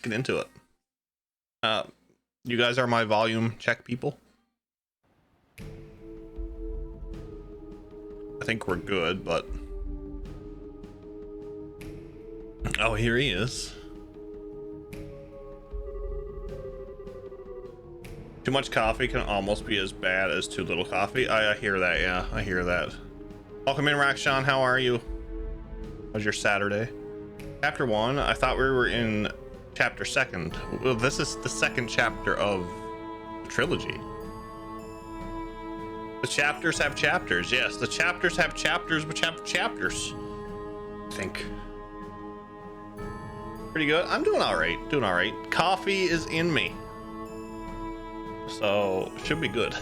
get into it. You guys are my volume check people. I think we're good, but oh, here he is. Too much coffee can almost be as bad as too little coffee. I hear that. Yeah, I hear that. Welcome in, Rakshan. How are you? How's your Saturday? Chapter 1. I thought we were in chapter 2. Well, this is the 2nd chapter of the trilogy. The chapters have chapters. Yes, the chapters have chapters which have chapters. I think. Pretty good. I'm doing all right. Doing all right. Coffee is in me, so should be good.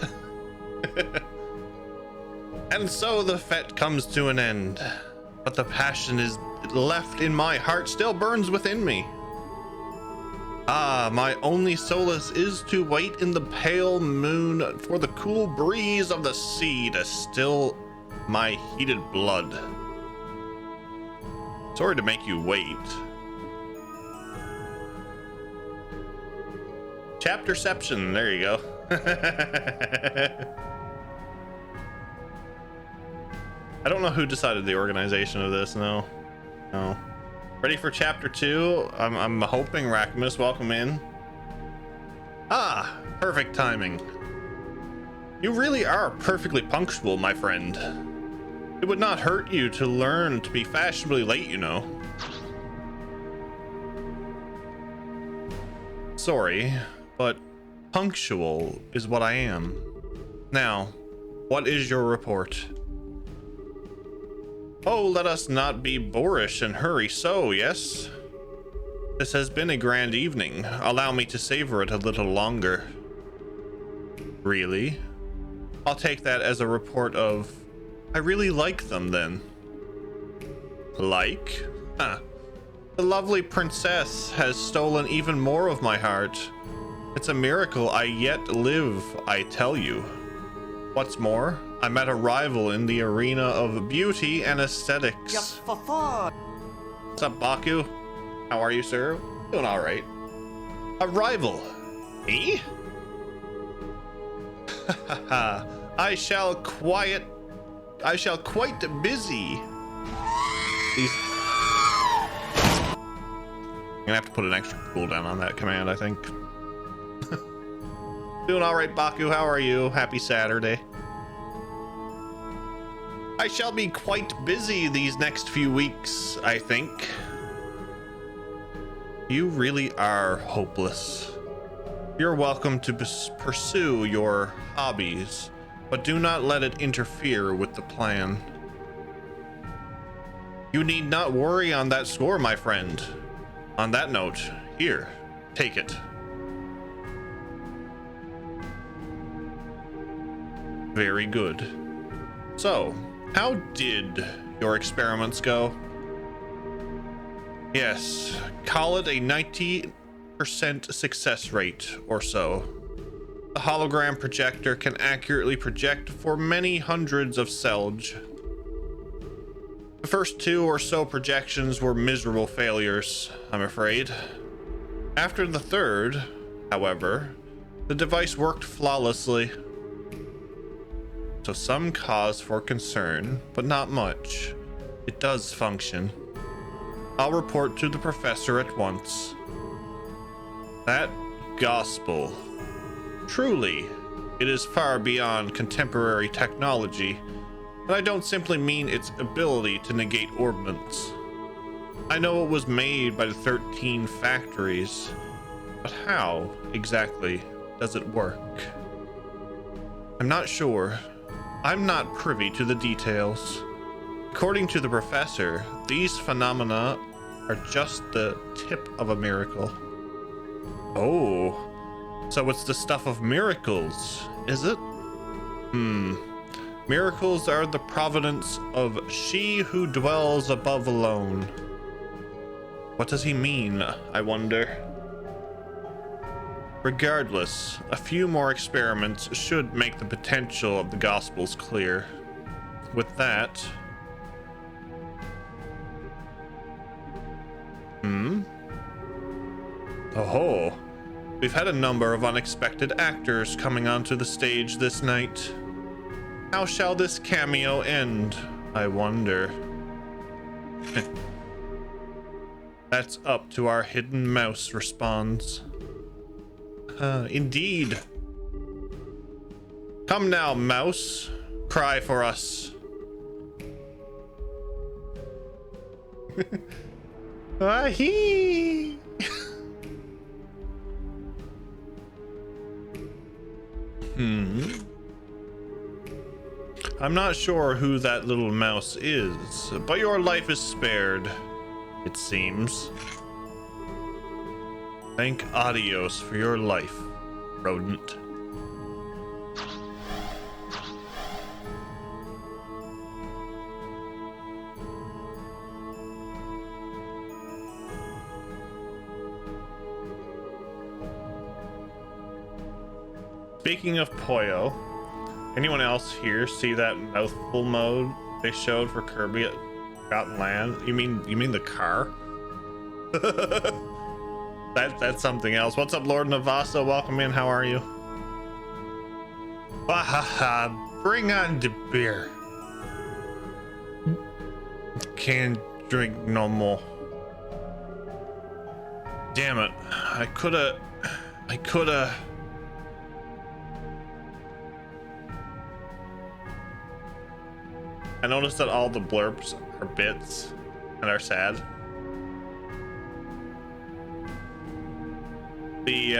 And so the fete comes to an end, but the passion is left in my heart still burns within me. Ah, my only solace is to wait in the pale moon for the cool breeze of the sea to still my heated blood. Sorry to make you wait. Chapterception, there you go. I don't know who decided the organization of this. No. Ready for chapter 2? I'm hoping. Rakmus, welcome in. Ah, perfect timing. You really are perfectly punctual, my friend. It would not hurt you to learn to be fashionably late, you know. Sorry, but punctual is what I am. Now, what is your report? Oh, let us not be boorish and hurry so, yes? This has been a grand evening. Allow me to savor it a little longer. Really? I'll take that as a report of, I really like them then. Like? Huh. The lovely princess has stolen even more of my heart. It's a miracle I yet live, I tell you. What's more, I met a rival in the arena of beauty and aesthetics. Just for fun. What's up, Baku? How are you, sir? Doing all right. A rival? Me? I shall quite busy. These. I'm gonna have to put an extra cooldown on that command, I think. Doing all right, Baku. How are you? Happy Saturday. I shall be quite busy these next few weeks, I think. You really are hopeless. You're welcome to pursue your hobbies, but do not let it interfere with the plan. You need not worry on that score, my friend. On that note, here, take it. Very good. So, how did your experiments go? Yes, call it a 90% success rate or so. The hologram projector can accurately project for many hundreds of Selge. The first 2 or so projections were miserable failures, I'm afraid. After the third, however, the device worked flawlessly. So some cause for concern, but not much. It does function. I'll report to the professor at once. That gospel. Truly, it is far beyond contemporary technology, and I don't simply mean its ability to negate orbments. I know it was made by the 13 factories, but how exactly does it work? I'm not sure. I'm not privy to the details. According to the professor, these phenomena are just the tip of a miracle. Oh, so it's the stuff of miracles, is it? Miracles are the providence of she who dwells above alone. What does he mean, I wonder? Regardless, a few more experiments should make the potential of the Gospels clear. With that... Oh, we've had a number of unexpected actors coming onto the stage this night. How shall this cameo end, I wonder? That's up to our hidden mouse, responds. Indeed. Come now, mouse. Cry for us. Ahee! I'm not sure who that little mouse is, but your life is spared, it seems. Thank Adios for your life, rodent. Speaking of Poyo, anyone else here see that mouthful mode they showed for Kirby at Forgotten Land? You mean the car? That's something else. What's up, Lord Navasa? Welcome in. How are you? Wahaha! Bring on the beer. Can't drink no more. Damn it! I coulda. I noticed that all the blurbs are bits and are sad. The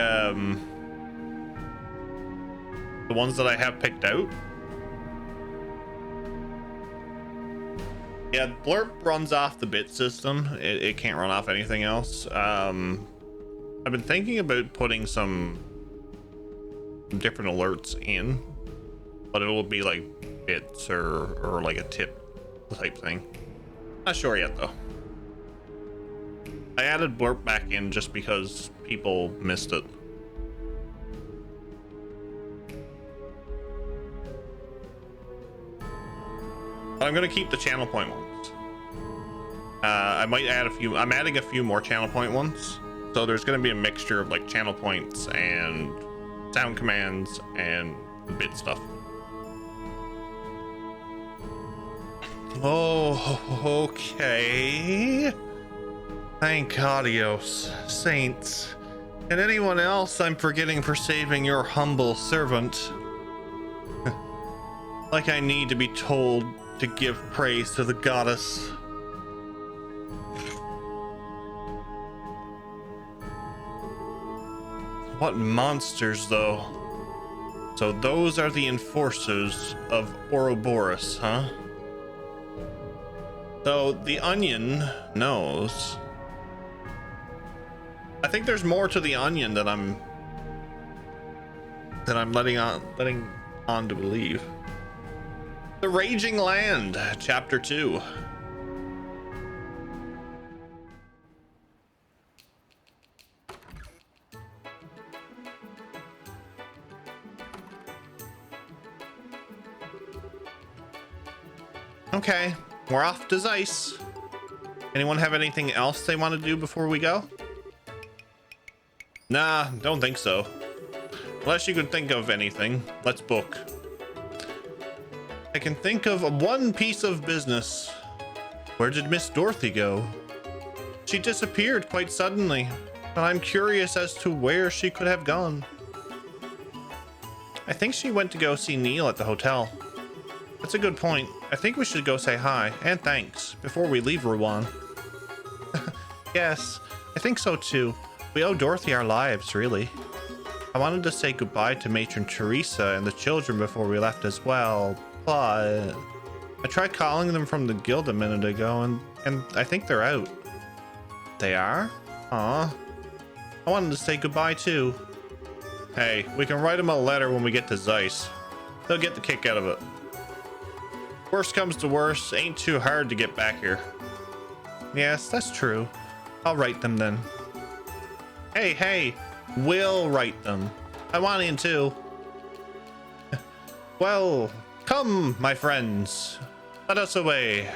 ones that I have picked out. Yeah, blurb runs off the bit system. It can't run off anything else. I've been thinking about putting some different alerts in, but it'll be like bits or like a tip type thing. Not sure yet though. I added blurb back in just because people missed it. I'm gonna keep the channel point ones. I might add a few. I'm adding a few more channel point ones, so there's gonna be a mixture of like channel points and sound commands and bit stuff. Oh, okay. Thank Adios, saints, and anyone else I'm forgetting for saving your humble servant. Like I need to be told to give praise to the goddess. What monsters, though. So those are the enforcers of Ouroboros, huh? So the onion knows. I think there's more to the onion that I'm letting on to believe. The Raging Land, Chapter 2. Okay, we're off to Zeiss. Anyone have anything else they want to do before we go? Nah, don't think so. Unless you can think of anything, let's book. I can think of one piece of business. Where did Miss Dorothy go? She disappeared quite suddenly, but I'm curious as to where she could have gone. I think she went to go see Neil at the hotel. That's a good point. I think we should go say hi and thanks before we leave Rouen. Yes, I think so too. We owe Dorothy our lives, really. I wanted to say goodbye to Matron Teresa and the children before we left as well, but I tried calling them from the guild a minute ago and I think they're out. They are? Aw. I wanted to say goodbye too. Hey, we can write them a letter when we get to Zeiss. They'll get the kick out of it. Worst comes to worst, ain't too hard to get back here. Yes, that's true. I'll write them then. Hey, we'll write them. I want in too. Well, come, my friends. Let us away.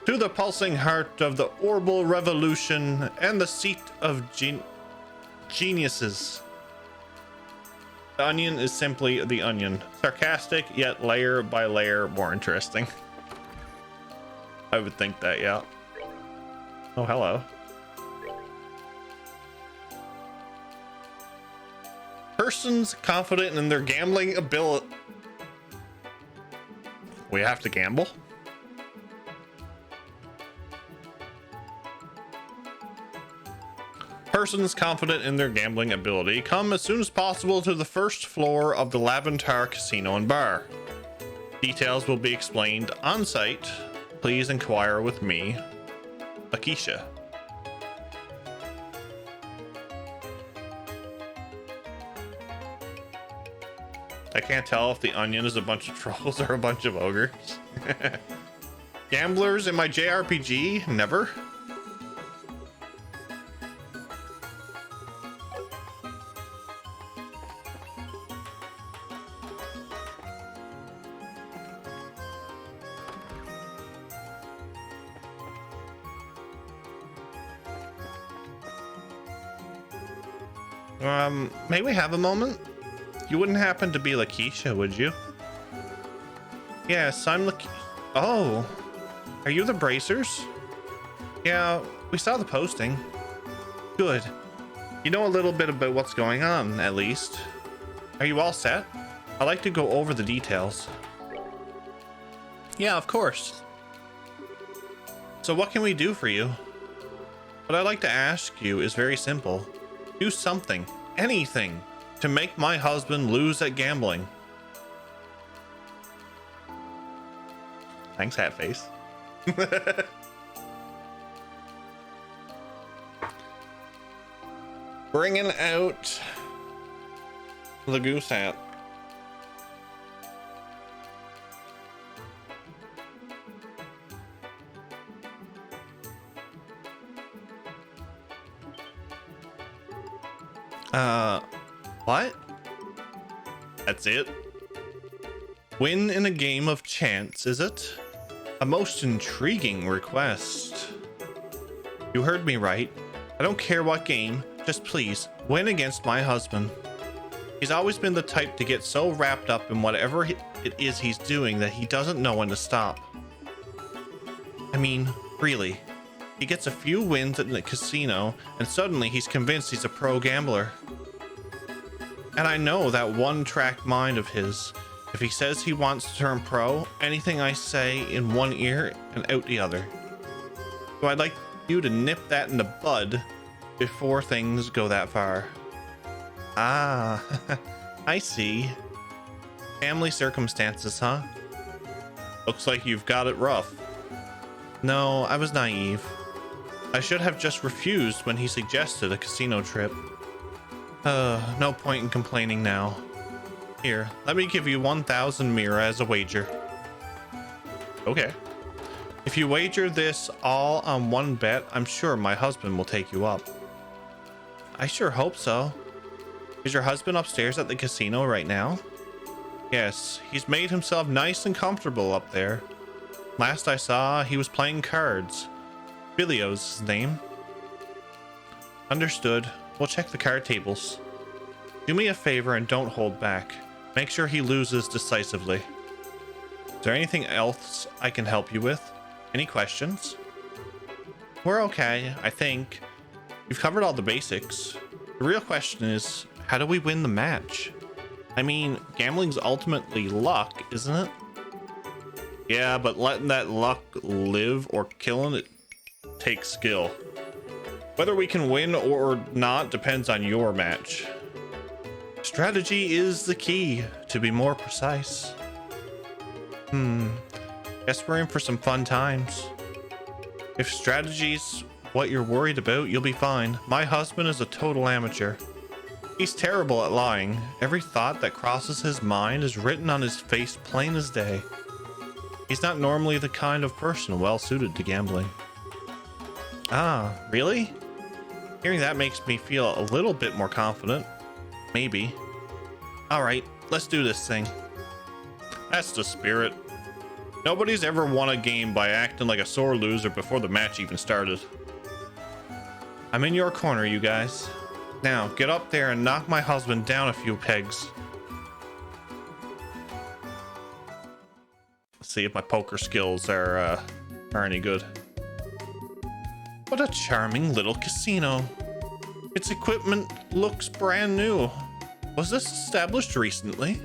To the pulsing heart of the Orbital Revolution and the seat of geniuses. The onion is simply the onion. Sarcastic, yet layer by layer more interesting. I would think that, yeah. Oh, hello. Persons confident in their gambling ability. We have to gamble? Persons confident in their gambling ability come as soon as possible to the first floor of the Laventar Casino and Bar. Details will be explained on site. Please inquire with me, Akisha. I can't tell if the onion is a bunch of trolls or a bunch of ogres. Gamblers in my JRPG? Never. May we have a moment? You wouldn't happen to be Lakeisha, would you? Yes, I'm Lakeisha. Oh, are you the Bracers? Yeah, we saw the posting. Good. You know a little bit about what's going on, at least. Are you all set? I'd like to go over the details. Yeah, of course. So what can we do for you? What I'd like to ask you is very simple. Do something, anything, to make my husband lose at gambling. Thanks, Hatface. Bringing out the goose hat. What? That's it? Win in a game of chance, is it? A most intriguing request. You heard me right. I don't care what game, just please win against my husband. He's always been the type to get so wrapped up in whatever it is he's doing that he doesn't know when to stop. I mean, really. He gets a few wins at the casino and suddenly he's convinced he's a pro gambler. And I know that one-track mind of his. If he says he wants to turn pro, anything I say in one ear and out the other. So I'd like you to nip that in the bud before things go that far. Ah, I see. Family circumstances, huh? Looks like you've got it rough. No, I was naive. I should have just refused when he suggested a casino trip. No point in complaining now. Here, let me give you 1,000 Mira as a wager. Okay. If you wager this all on one bet, I'm sure my husband will take you up. I sure hope so. Is your husband upstairs at the casino right now? Yes, he's made himself nice and comfortable up there. Last I saw, he was playing cards. Bilio's his name. Understood. We'll check the card tables. Do me a favor and don't hold back. Make sure he loses decisively. Is there anything else I can help you with? Any questions? We're okay, I think. You've covered all the basics. The real question is, how do we win the match? I mean, gambling's ultimately luck, isn't it? Yeah, but letting that luck live or killing it takes skill. Whether we can win or not depends on your match. Strategy is the key, to be more precise. Guess we're in for some fun times. If strategy's what you're worried about, you'll be fine. My husband is a total amateur. He's terrible at lying. Every thought that crosses his mind is written on his face plain as day. He's not normally the kind of person well suited to gambling. Ah, really? Hearing that makes me feel a little bit more confident. Maybe. Alright, let's do this thing. That's the spirit. Nobody's ever won a game by acting like a sore loser before the match even started. I'm in your corner, you guys. Now, get up there and knock my husband down a few pegs. Let's see if my poker skills are any good. What a charming little casino. Its equipment looks brand new. Was this established recently?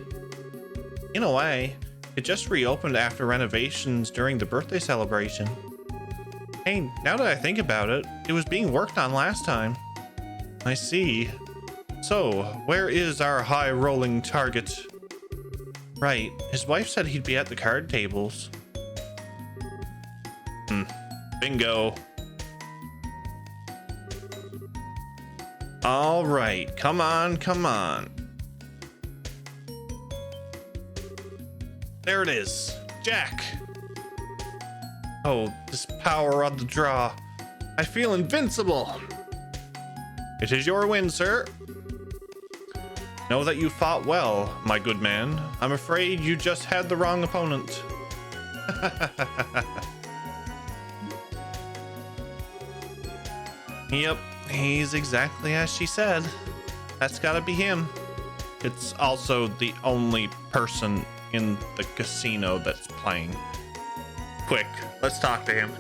In a way, it just reopened after renovations during the birthday celebration. Hey, now that I think about it, it was being worked on last time. I see. So, where is our high-rolling target? Right, his wife said he'd be at the card tables. Bingo. All right, come on, come on. There it is, Jack. Oh, this power on the draw. I feel invincible. It is your win, sir. Know that you fought well, my good man. I'm afraid you just had the wrong opponent. Yep, he's exactly as she said. That's gotta be him. It's also the only person in the casino that's playing. Quick, let's talk to him.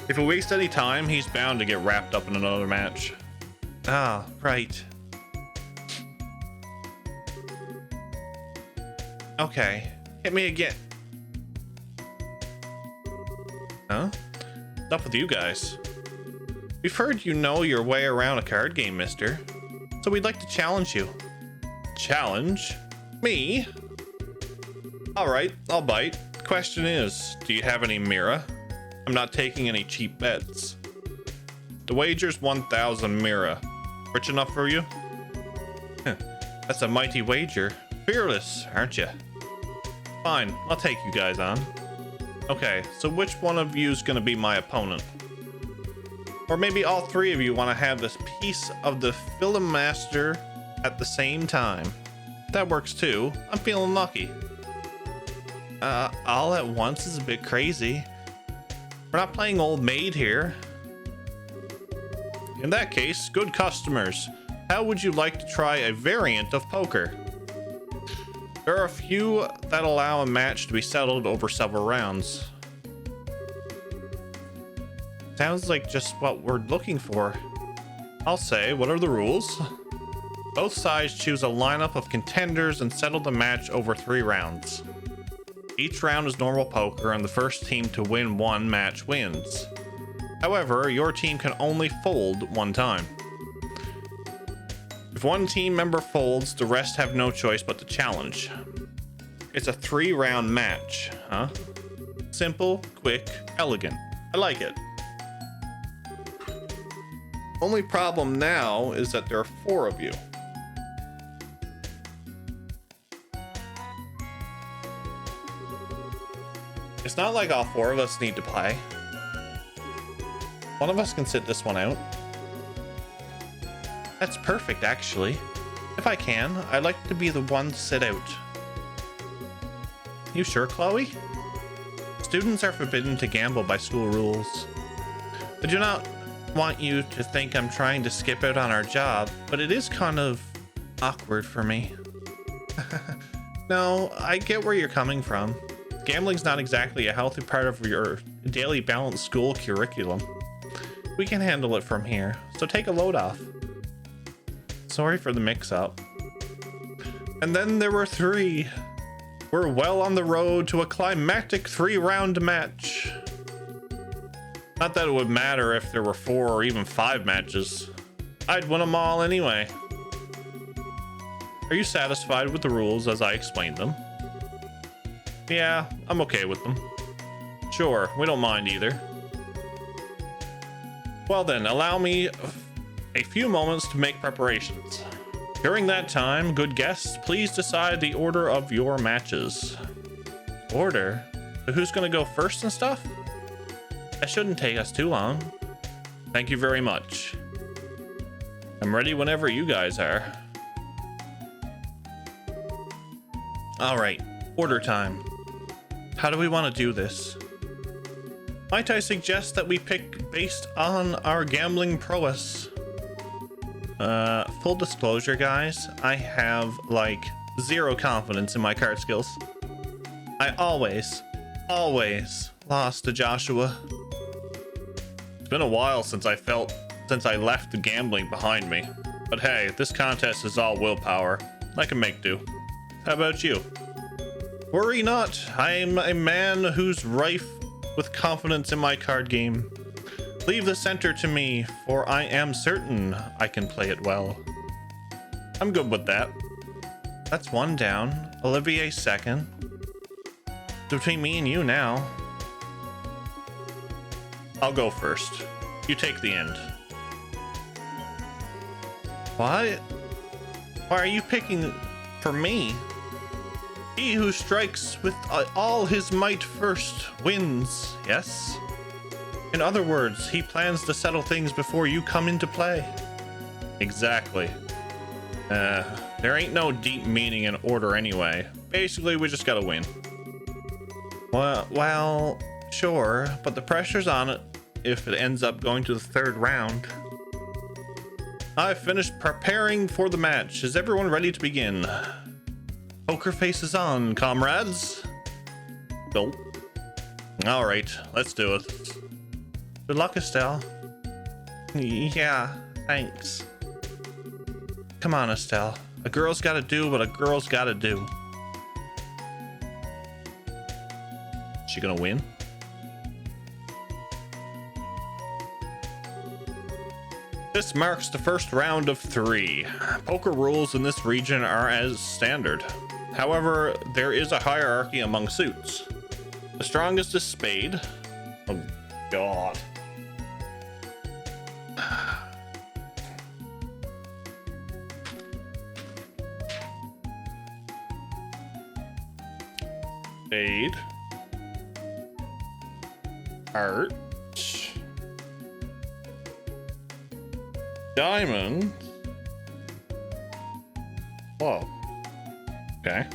If we waste any time, he's bound to get wrapped up in another match. Ah, right. Okay, hit me again. Huh? What's up with you guys? We've heard you know your way around a card game, mister. So we'd like to challenge you. Challenge? Me? Alright, I'll bite. Question is, do you have any Mira? I'm not taking any cheap bets. The wager's 1,000 Mira. Rich enough for you? That's a mighty wager. Fearless, aren't you? Fine, I'll take you guys on. Okay, so which one of you's gonna be my opponent? Or maybe all three of you want to have this piece of the Film Master at the same time. That works too. I'm feeling lucky. All at once is a bit crazy. We're not playing old maid here. In that case, good customers, how would you like to try a variant of poker? There are a few that allow a match to be settled over several rounds. Sounds like just what we're looking for. I'll say, what are the rules? Both sides choose a lineup of contenders and settle the match over 3 rounds. Each round is normal poker, and the first team to win one match wins. However, your team can only fold one time. If one team member folds, the rest have no choice but to challenge. It's a 3-round match, huh? Simple, quick, elegant. I like it. Only problem now is that there are 4 of you. It's not like all 4 of us need to play. One of us can sit this one out. That's perfect, actually. If I can, I'd like to be the one to sit out. You sure, Chloe? Students are forbidden to gamble by school rules. I do not want you to think I'm trying to skip out on our job, but it is kind of awkward for me. No, I get where you're coming from. Gambling's not exactly a healthy part of your daily balanced school curriculum. We can handle it from here, so take a load off. Sorry for the mix-up. And then there were 3. We're well on the road to a climactic 3-round match. Not that it would matter if there were 4 or even 5 matches. I'd win them all anyway. Are you satisfied with the rules as I explained them? Yeah, I'm okay with them. Sure, we don't mind either. Well then, allow me a few moments to make preparations. During that time, good guests, please decide the order of your matches. Order? So who's gonna go first and stuff? That shouldn't take us too long. Thank you very much. I'm ready whenever you guys are. All right, order time. How do we want to do this? Might I suggest that we pick based on our gambling prowess? Full disclosure, guys, I have like zero confidence in my card skills. I always lost to Joshua. It's been a while since I left the gambling behind me. But hey, this contest is all willpower. I can make do. How about you? Worry not, I'm a man who's rife with confidence in my card game. Leave the center to me, for I am certain I can play it well. I'm good with that. That's one down. Olivier second. Between me and you now. I'll go first. You take the end. What? Why are you picking for me? He who strikes with all his might first wins, yes? In other words, he plans to settle things before you come into play. Exactly. There ain't no deep meaning in order anyway. Basically, we just gotta win. Well, sure, but the pressure's on it if it ends up going to the third round. I've finished preparing for the match. Is everyone ready to begin? Poker face is on, comrades. Go. All right, let's do it. Good luck, Estelle. Yeah, thanks. Come on, Estelle. A girl's gotta do what a girl's gotta do. Is she gonna win? This marks the first round of 3. Poker rules in this region are as standard. However, there is a hierarchy among suits. The strongest is spade. Oh, God. Spade. Heart. Diamond. Whoa. Okay.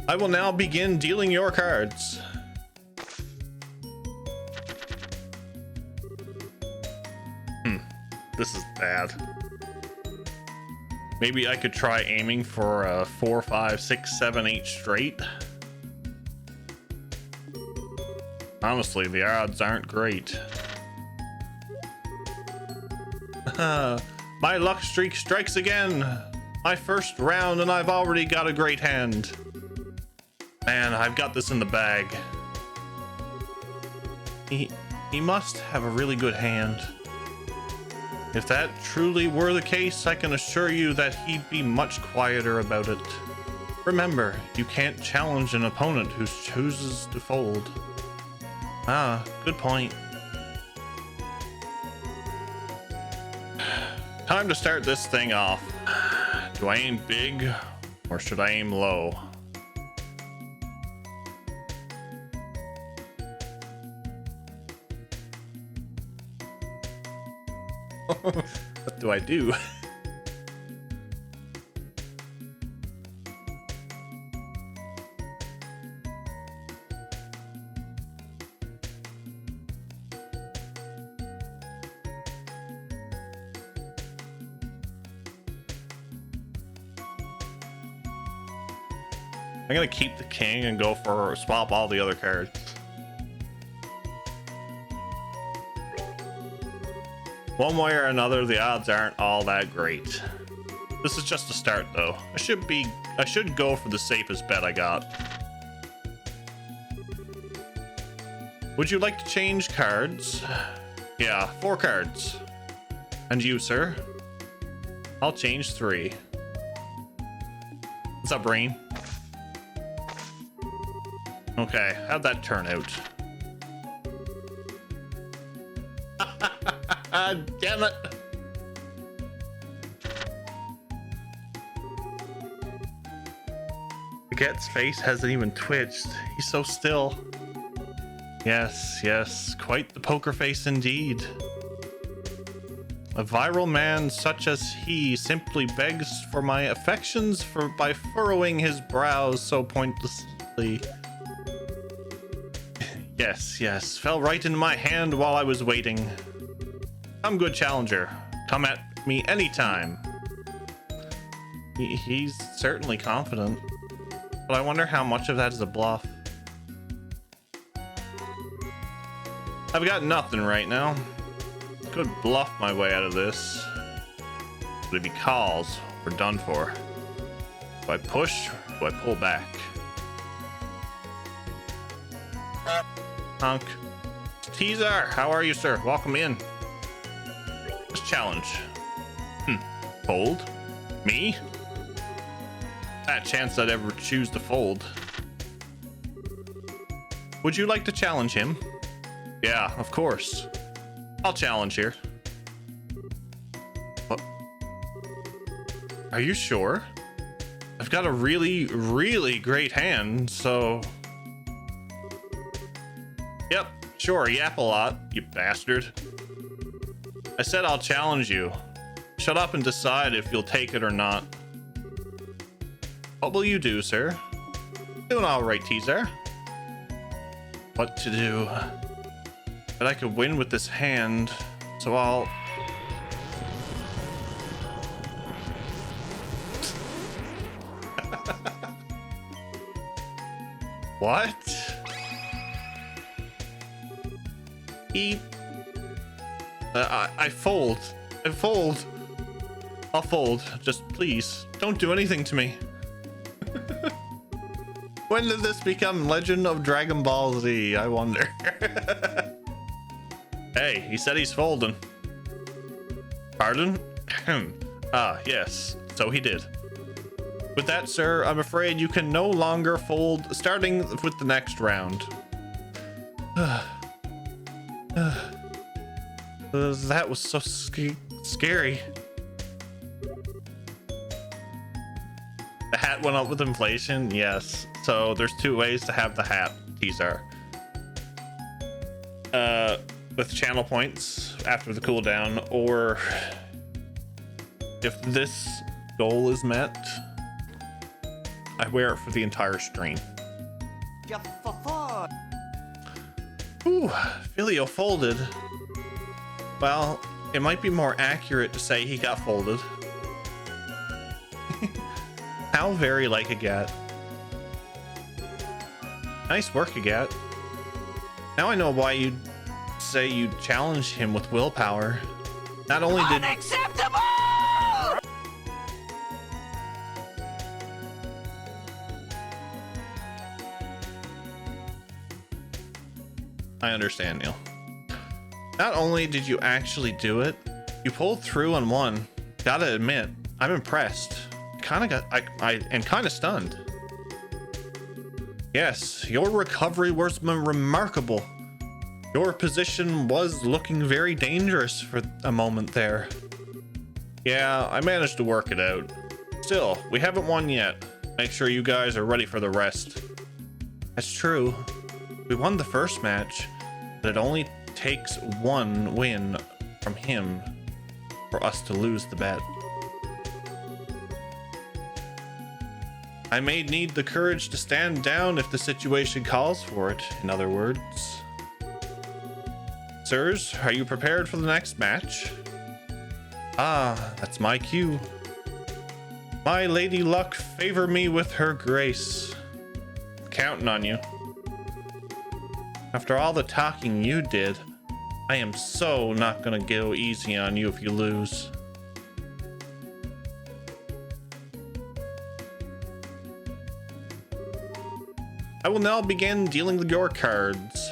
I will now begin dealing your cards. This is bad. Maybe I could try aiming for a 4, 5, 6, 7, 8 straight. Honestly, the odds aren't great. My luck streak strikes again. My first round and I've already got a great hand. Man, I've got this in the bag. He must have a really good hand. If that truly were the case, I can assure you that he'd be much quieter about it. Remember, you can't challenge an opponent who chooses to fold. Ah, good point. Time to start this thing off. Do I aim big or should I aim low? What do I do? I'm gonna keep the king and go for swap all the other cards. One way or another, the odds aren't all that great. This is just a start though. I should go for the safest bet I got. Would you like to change cards? Yeah, 4 cards. And you, sir? I'll change 3. What's up, Rain? Okay, how'd that turn out? Damn it! Baguette's face hasn't even twitched. He's so still. Yes, quite the poker face indeed. A viral man such as he simply begs for my affections by furrowing his brows so pointlessly. Yes, fell right in my hand while I was waiting. I'm good challenger. Come at me anytime. He's certainly confident, but I wonder how much of that is a bluff. I've got nothing right now. Could bluff my way out of this. But if he calls, we're done for. Do I push or do I pull back? Honk. Teaser, how are you, sir? Welcome in. Let's challenge. Fold? Me? That chance I'd ever choose to fold. Would you like to challenge him? Yeah, of course. I'll challenge here. What? Are you sure? I've got a really, really great hand, so... Yep, sure, yap a lot, you bastard. I said I'll challenge you. Shut up and decide if you'll take it or not. What will you do, sir? Doing all right, teaser. What to do? But I could win with this hand, so I'll... What? I fold. I fold. I'll fold. Just please, don't do anything to me. When did this become Legend of Dragon Ball Z? I wonder. Hey, he said he's folding. Pardon? Ah, yes, so he did. With that, sir, I'm afraid you can no longer fold, starting with the next round. That was so scary. The hat went up with inflation? Yes. So there's two ways to have the hat, teaser. With channel points after the cooldown, or if this goal is met, I wear it for the entire stream. Ooh, Filio folded. Well, it might be more accurate to say he got folded. How very like a gat. Nice work, Agat. Now I know why you'd say you challenged him with willpower. Not only did... Unacceptable! I understand, Neil. Not only did you actually do it, you pulled through and won. Gotta admit, I'm impressed. Kind of stunned. Yes, your recovery was remarkable. Your position was looking very dangerous for a moment there. Yeah, I managed to work it out. Still, we haven't won yet. Make sure you guys are ready for the rest. That's true. We won the first match, but it only takes one win from him for us to lose the bet. I may need the courage to stand down if the situation calls for it, in other words. Sirs, are you prepared for the next match? Ah, that's my cue. My Lady Luck, favor me with her grace. Counting on you. After all the talking you did, I am so not gonna go easy on you if you lose. I will now begin dealing your cards.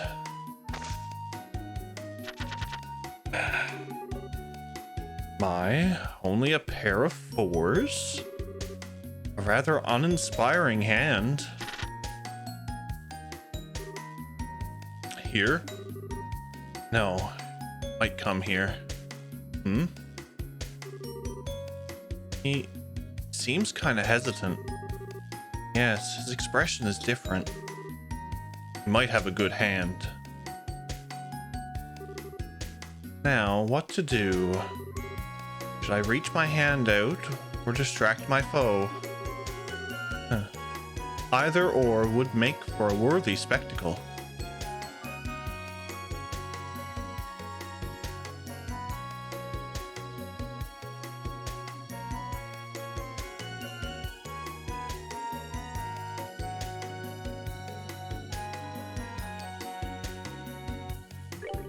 My, only a pair of fours? A rather uninspiring hand. Here? No, might come here. He seems kind of hesitant. Yes, his expression is different. He might have a good hand. Now, what to do? Should I reach my hand out or distract my foe? Either or would make for a worthy spectacle.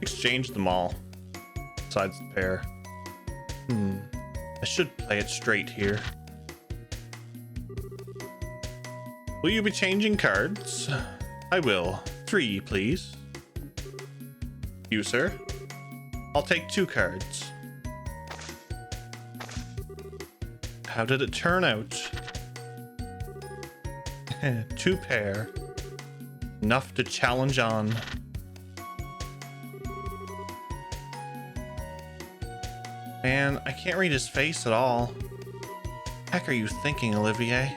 exchange them all. Besides the pair. I should play it straight here. Will you be changing cards? I will. 3, please. You, sir? I'll take 2 cards. How did it turn out? 2 pair. Enough to challenge on. Man, I can't read his face at all. Heck are you thinking, Olivier?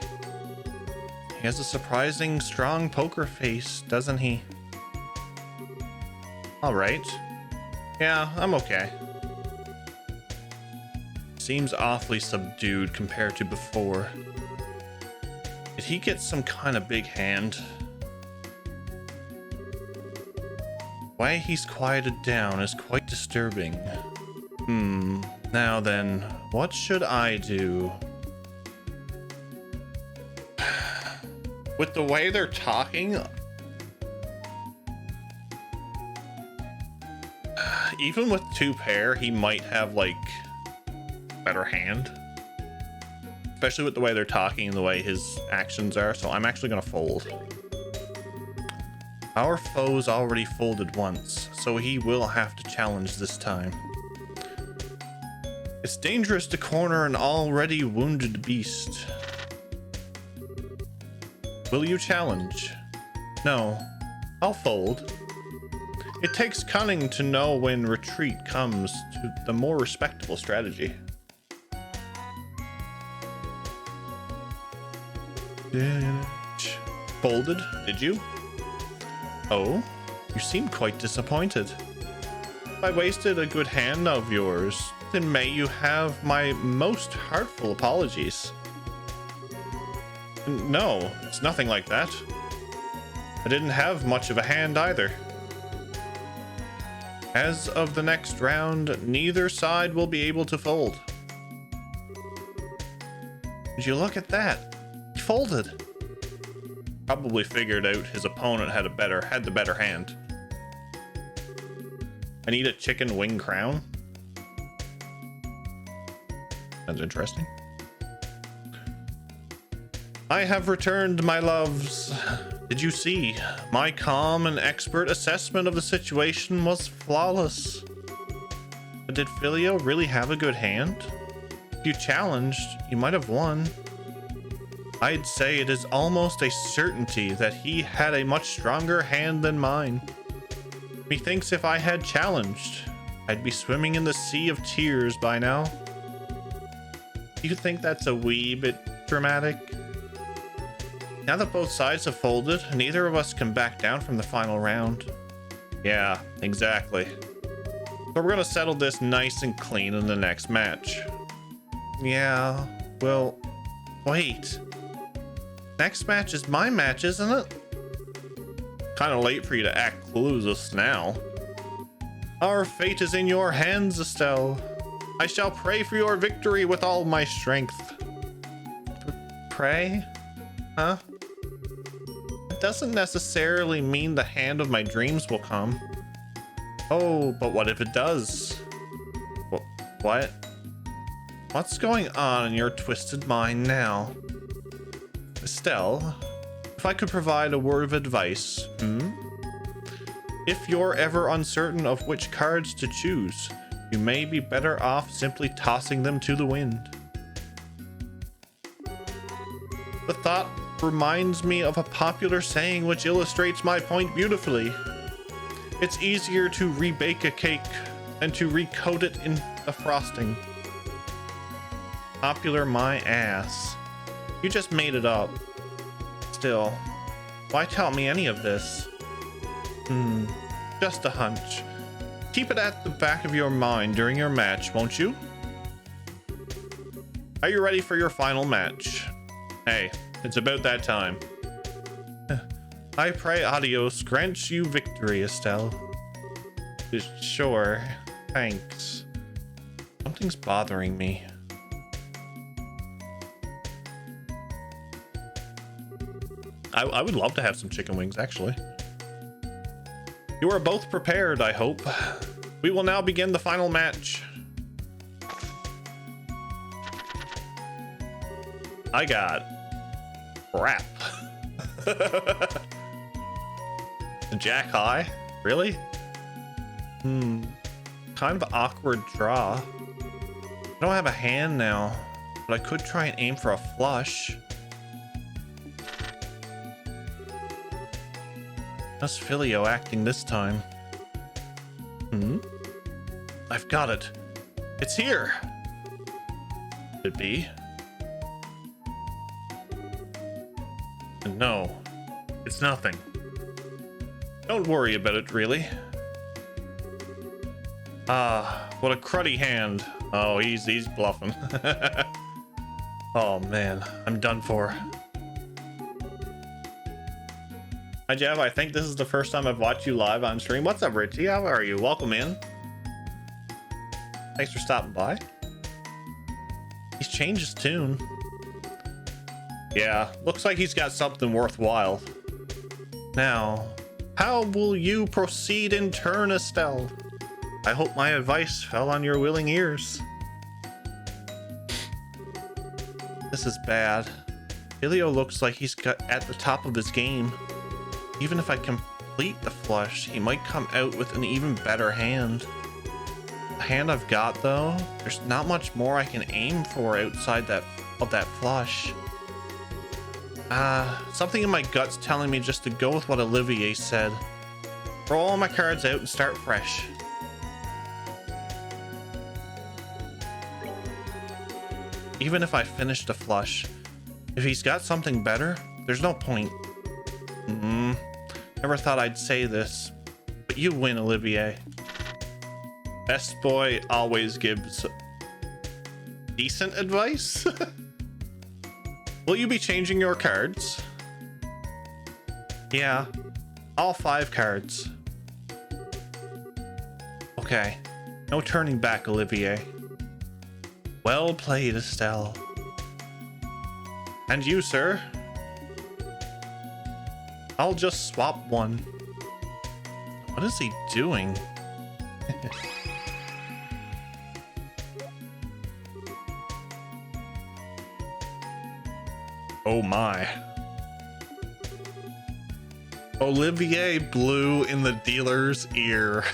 He has a surprising strong poker face, doesn't he? Alright. Yeah, I'm okay. Seems awfully subdued compared to before. Did he get some kind of big hand? The way he's quieted down is quite disturbing. Now then, what should I do? With the way they're talking, even with 2 pair, he might have like better hand. Especially with the way they're talking and the way his actions are, so I'm actually gonna fold. Our foe's already folded once, so he will have to challenge this time. It's dangerous to corner an already wounded beast. Will you challenge? No, I'll fold. It takes cunning to know when retreat comes to the more respectable strategy. Folded, did you? Oh, you seem quite disappointed. If I wasted a good hand of yours, then may you have my most heartful apologies. No, it's nothing like that. I didn't have much of a hand either. As of the next round, neither side will be able to fold. Would you look at that? He folded. Probably figured out his opponent had the better hand. I need a chicken wing crown. That's interesting. I have returned, my loves. Did you see? My calm and expert assessment of the situation was flawless. But did Filio really have a good hand? If you challenged, you might have won. I'd say it is almost a certainty that he had a much stronger hand than mine. Methinks if I had challenged, I'd be swimming in the sea of tears by now. Do you think that's a wee bit dramatic? Now that both sides have folded, neither of us can back down from the final round. Yeah, exactly. So we're gonna settle this nice and clean in the next match. Yeah, well, wait. Next match is my match, isn't it? Kind of late for you to act clueless now. Our fate is in your hands, Estelle. I shall pray for your victory with all my strength. Pray? Huh? It doesn't necessarily mean the hand of my dreams will come. Oh, but what if it does? What? What's going on in your twisted mind now? Estelle, if I could provide a word of advice, If you're ever uncertain of which cards to choose, you may be better off simply tossing them to the wind. The thought reminds me of a popular saying which illustrates my point beautifully. It's easier to rebake a cake than to recoat it in the frosting. Popular my ass. You just made it up. Still, why tell me any of this? Just a hunch. Keep it at the back of your mind during your match, won't you? Are you ready for your final match? Hey, it's about that time. I pray Adios grants you victory, Estelle. Sure, thanks. Something's bothering me. I would love to have some chicken wings, actually. You are both prepared, I hope. We will now begin the final match. I got crap. Jack high? Really? Kind of awkward draw. I don't have a hand now, but I could try and aim for a flush. How's Filio acting this time? I've got it. It's here. Could it be? No, it's nothing. Don't worry about it, really. Ah, what a cruddy hand. Oh, he's bluffing. Oh man, I'm done for. Hi Jeff, I think this is the first time I've watched you live on stream. What's up, Richie? How are you? Welcome in. Thanks for stopping by. He's changed his tune. Yeah, looks like he's got something worthwhile. Now, how will you proceed in turn, Estelle? I hope my advice fell on your willing ears. This is bad. Filio looks like he's got at the top of his game. Even if I complete the flush, he might come out with an even better hand. The hand I've got, though, there's not much more I can aim for outside of that flush. Something in my gut's telling me just to go with what Olivier said. Throw all my cards out and start fresh. Even if I finish the flush, if he's got something better, there's no point. Never thought I'd say this, but you win, Olivier. Best boy always gives decent advice. Will you be changing your cards? Yeah, all 5 cards. Okay, no turning back, Olivier. Well played, Estelle. And you, sir? I'll just swap one. What is he doing? Oh my. Olivier blew in the dealer's ear.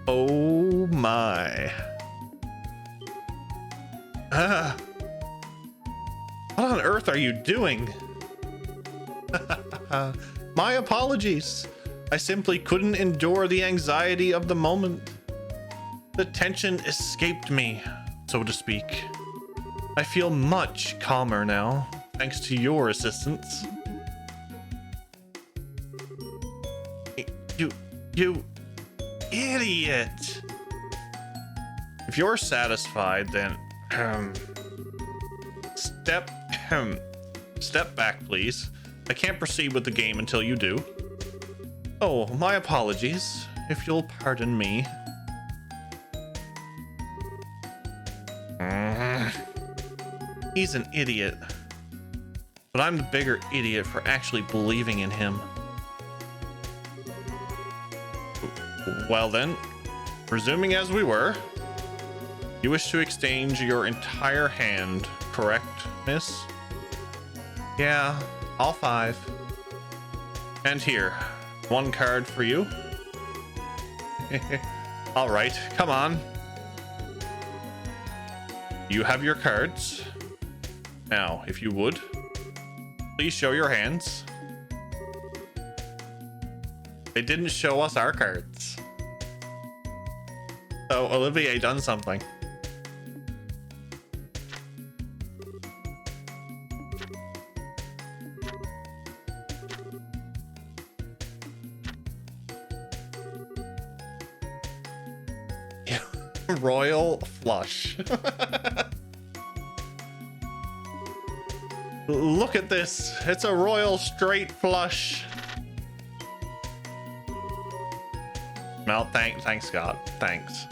Oh my. What on earth are you doing? My apologies. I simply couldn't endure the anxiety of the moment. The tension escaped me, so to speak. I feel much calmer now, thanks to your assistance. You idiot. If you're satisfied, then step back, please. I can't proceed with the game until you do. Oh, my apologies, if you'll pardon me. He's an idiot, but I'm the bigger idiot for actually believing in him. Well then, resuming as we were, you wish to exchange your entire hand, correct, miss? Yeah, all 5. And here, 1 card for you. All right, come on. You have your cards. Now, if you would, please show your hands. They didn't show us our cards. So Olivier done something. Royal flush. Look at this. It's a royal straight flush. Well, thanks, Scott. Thanks.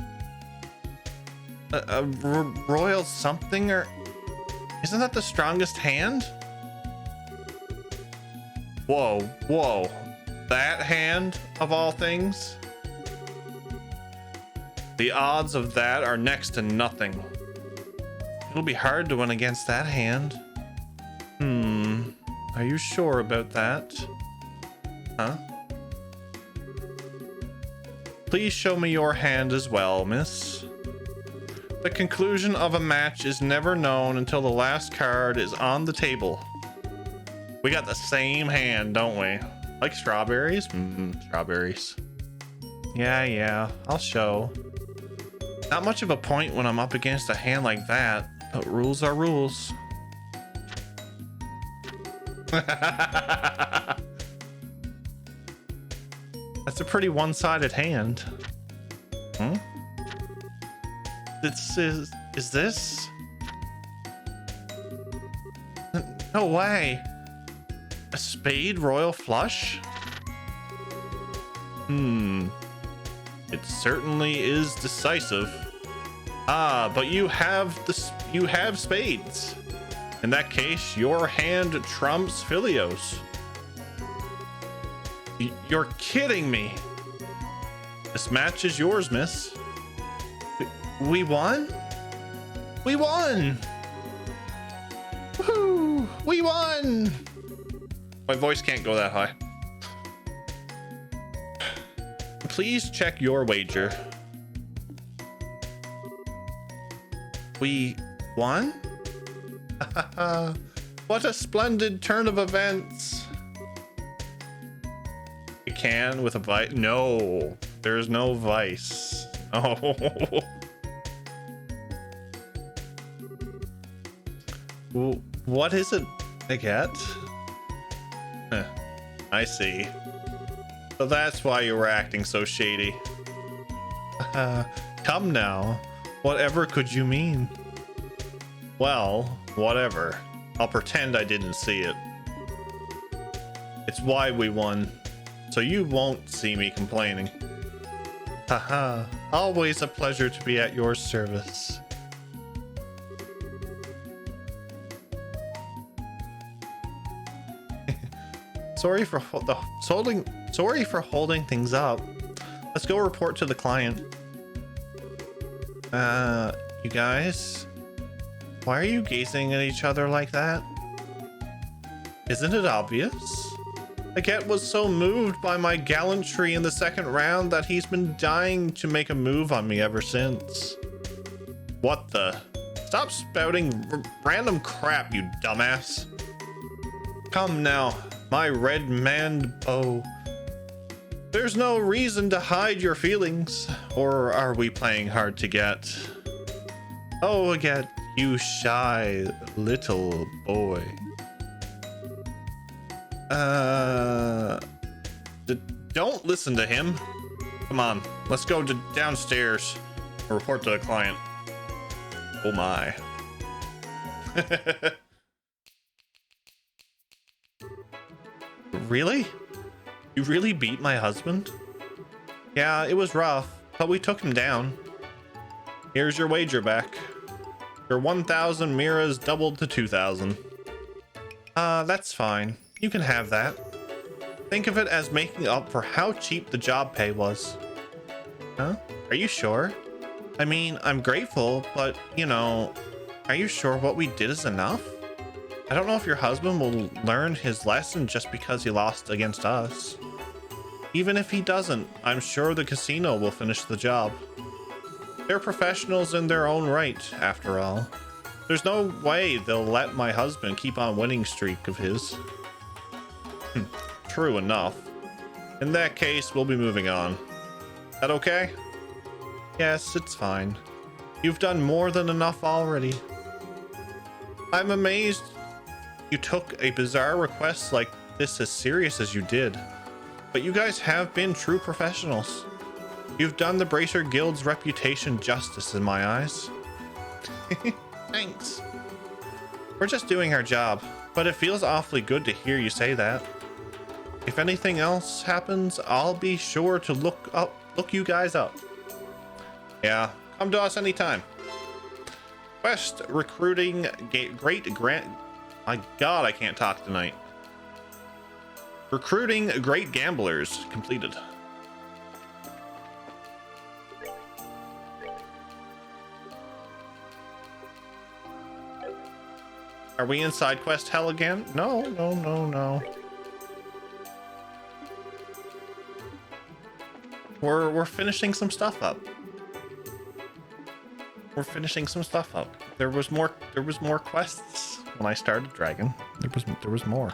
A royal something, or isn't that the strongest hand? Whoa, whoa. That hand of all things? The odds of that are next to nothing. It'll be hard to win against that hand. Are you sure about that? Huh? Please show me your hand as well, miss. The conclusion of a match is never known until the last card is on the table. We got the same hand, don't we? Like strawberries? Strawberries. Yeah, I'll show. Not much of a point when I'm up against a hand like that, but rules are rules. That's a pretty one-sided hand. Is this? No way. A spade royal flush? It certainly is decisive. But you have spades. In that case, your hand trumps Filios. You're kidding me. This match is yours, miss. We won? We won! Woohoo! We won! My voice can't go that high. Please check your wager. We won? What a splendid turn of events. You can with a vice. No, there's no vice. Oh. What is it I get? I see. So that's why you were acting so shady. Come now. Whatever could you mean? Well, whatever. I'll pretend I didn't see it. It's why we won. So you won't see me complaining. Haha. Always a pleasure to be at your service. Sorry for holding things up. Let's go report to the client. You guys, why are you gazing at each other like that? Isn't it obvious? Aget was so moved by my gallantry in the second round that he's been dying to make a move on me ever since. What the? Stop spouting random crap, you dumbass. Come now. My red man bow. There's no reason to hide your feelings, or are we playing hard to get? Oh, Aget, you shy little boy. Don't listen to him. Come on, let's go to downstairs and report to the client. Oh my. Really? You really beat my husband? Yeah, it was rough, but we took him down. Here's your wager back. Your 1,000 miras doubled to 2,000. That's fine. You can have that. Think of it as making up for how cheap the job pay was. Huh? Are you sure? I mean, I'm grateful, but, you know, are you sure what we did is enough? I don't know if your husband will learn his lesson just because he lost against us. Even if he doesn't, I'm sure the casino will finish the job. They're professionals in their own right, after all. There's no way they'll let my husband keep on winning streak of his. True enough. In that case, we'll be moving on. That okay? Yes, it's fine. You've done more than enough already. I'm amazed you took a bizarre request like this as serious as you did. But you guys have been true professionals. You've done the Bracer Guild's reputation justice in my eyes. Thanks. We're just doing our job, but it feels awfully good to hear you say that. If anything else happens, I'll be sure to look you guys up. Yeah, come to us anytime. Quest recruiting great grant. My God, I can't talk tonight. Recruiting great gamblers completed. Are we in side quest hell again? No, no, no, no. We're finishing some stuff up. We're finishing some stuff up. There was more quests when I started Dragon. There was more.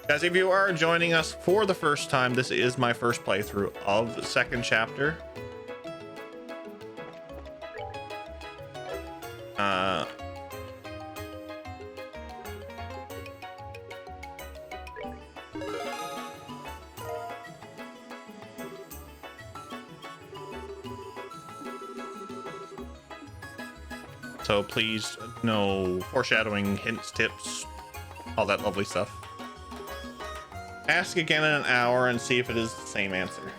Guys, if you are joining us for the first time, this is my first playthrough of the second chapter. So please, no foreshadowing, hints, tips, all that lovely stuff. Ask again in an hour and see if it is the same answer.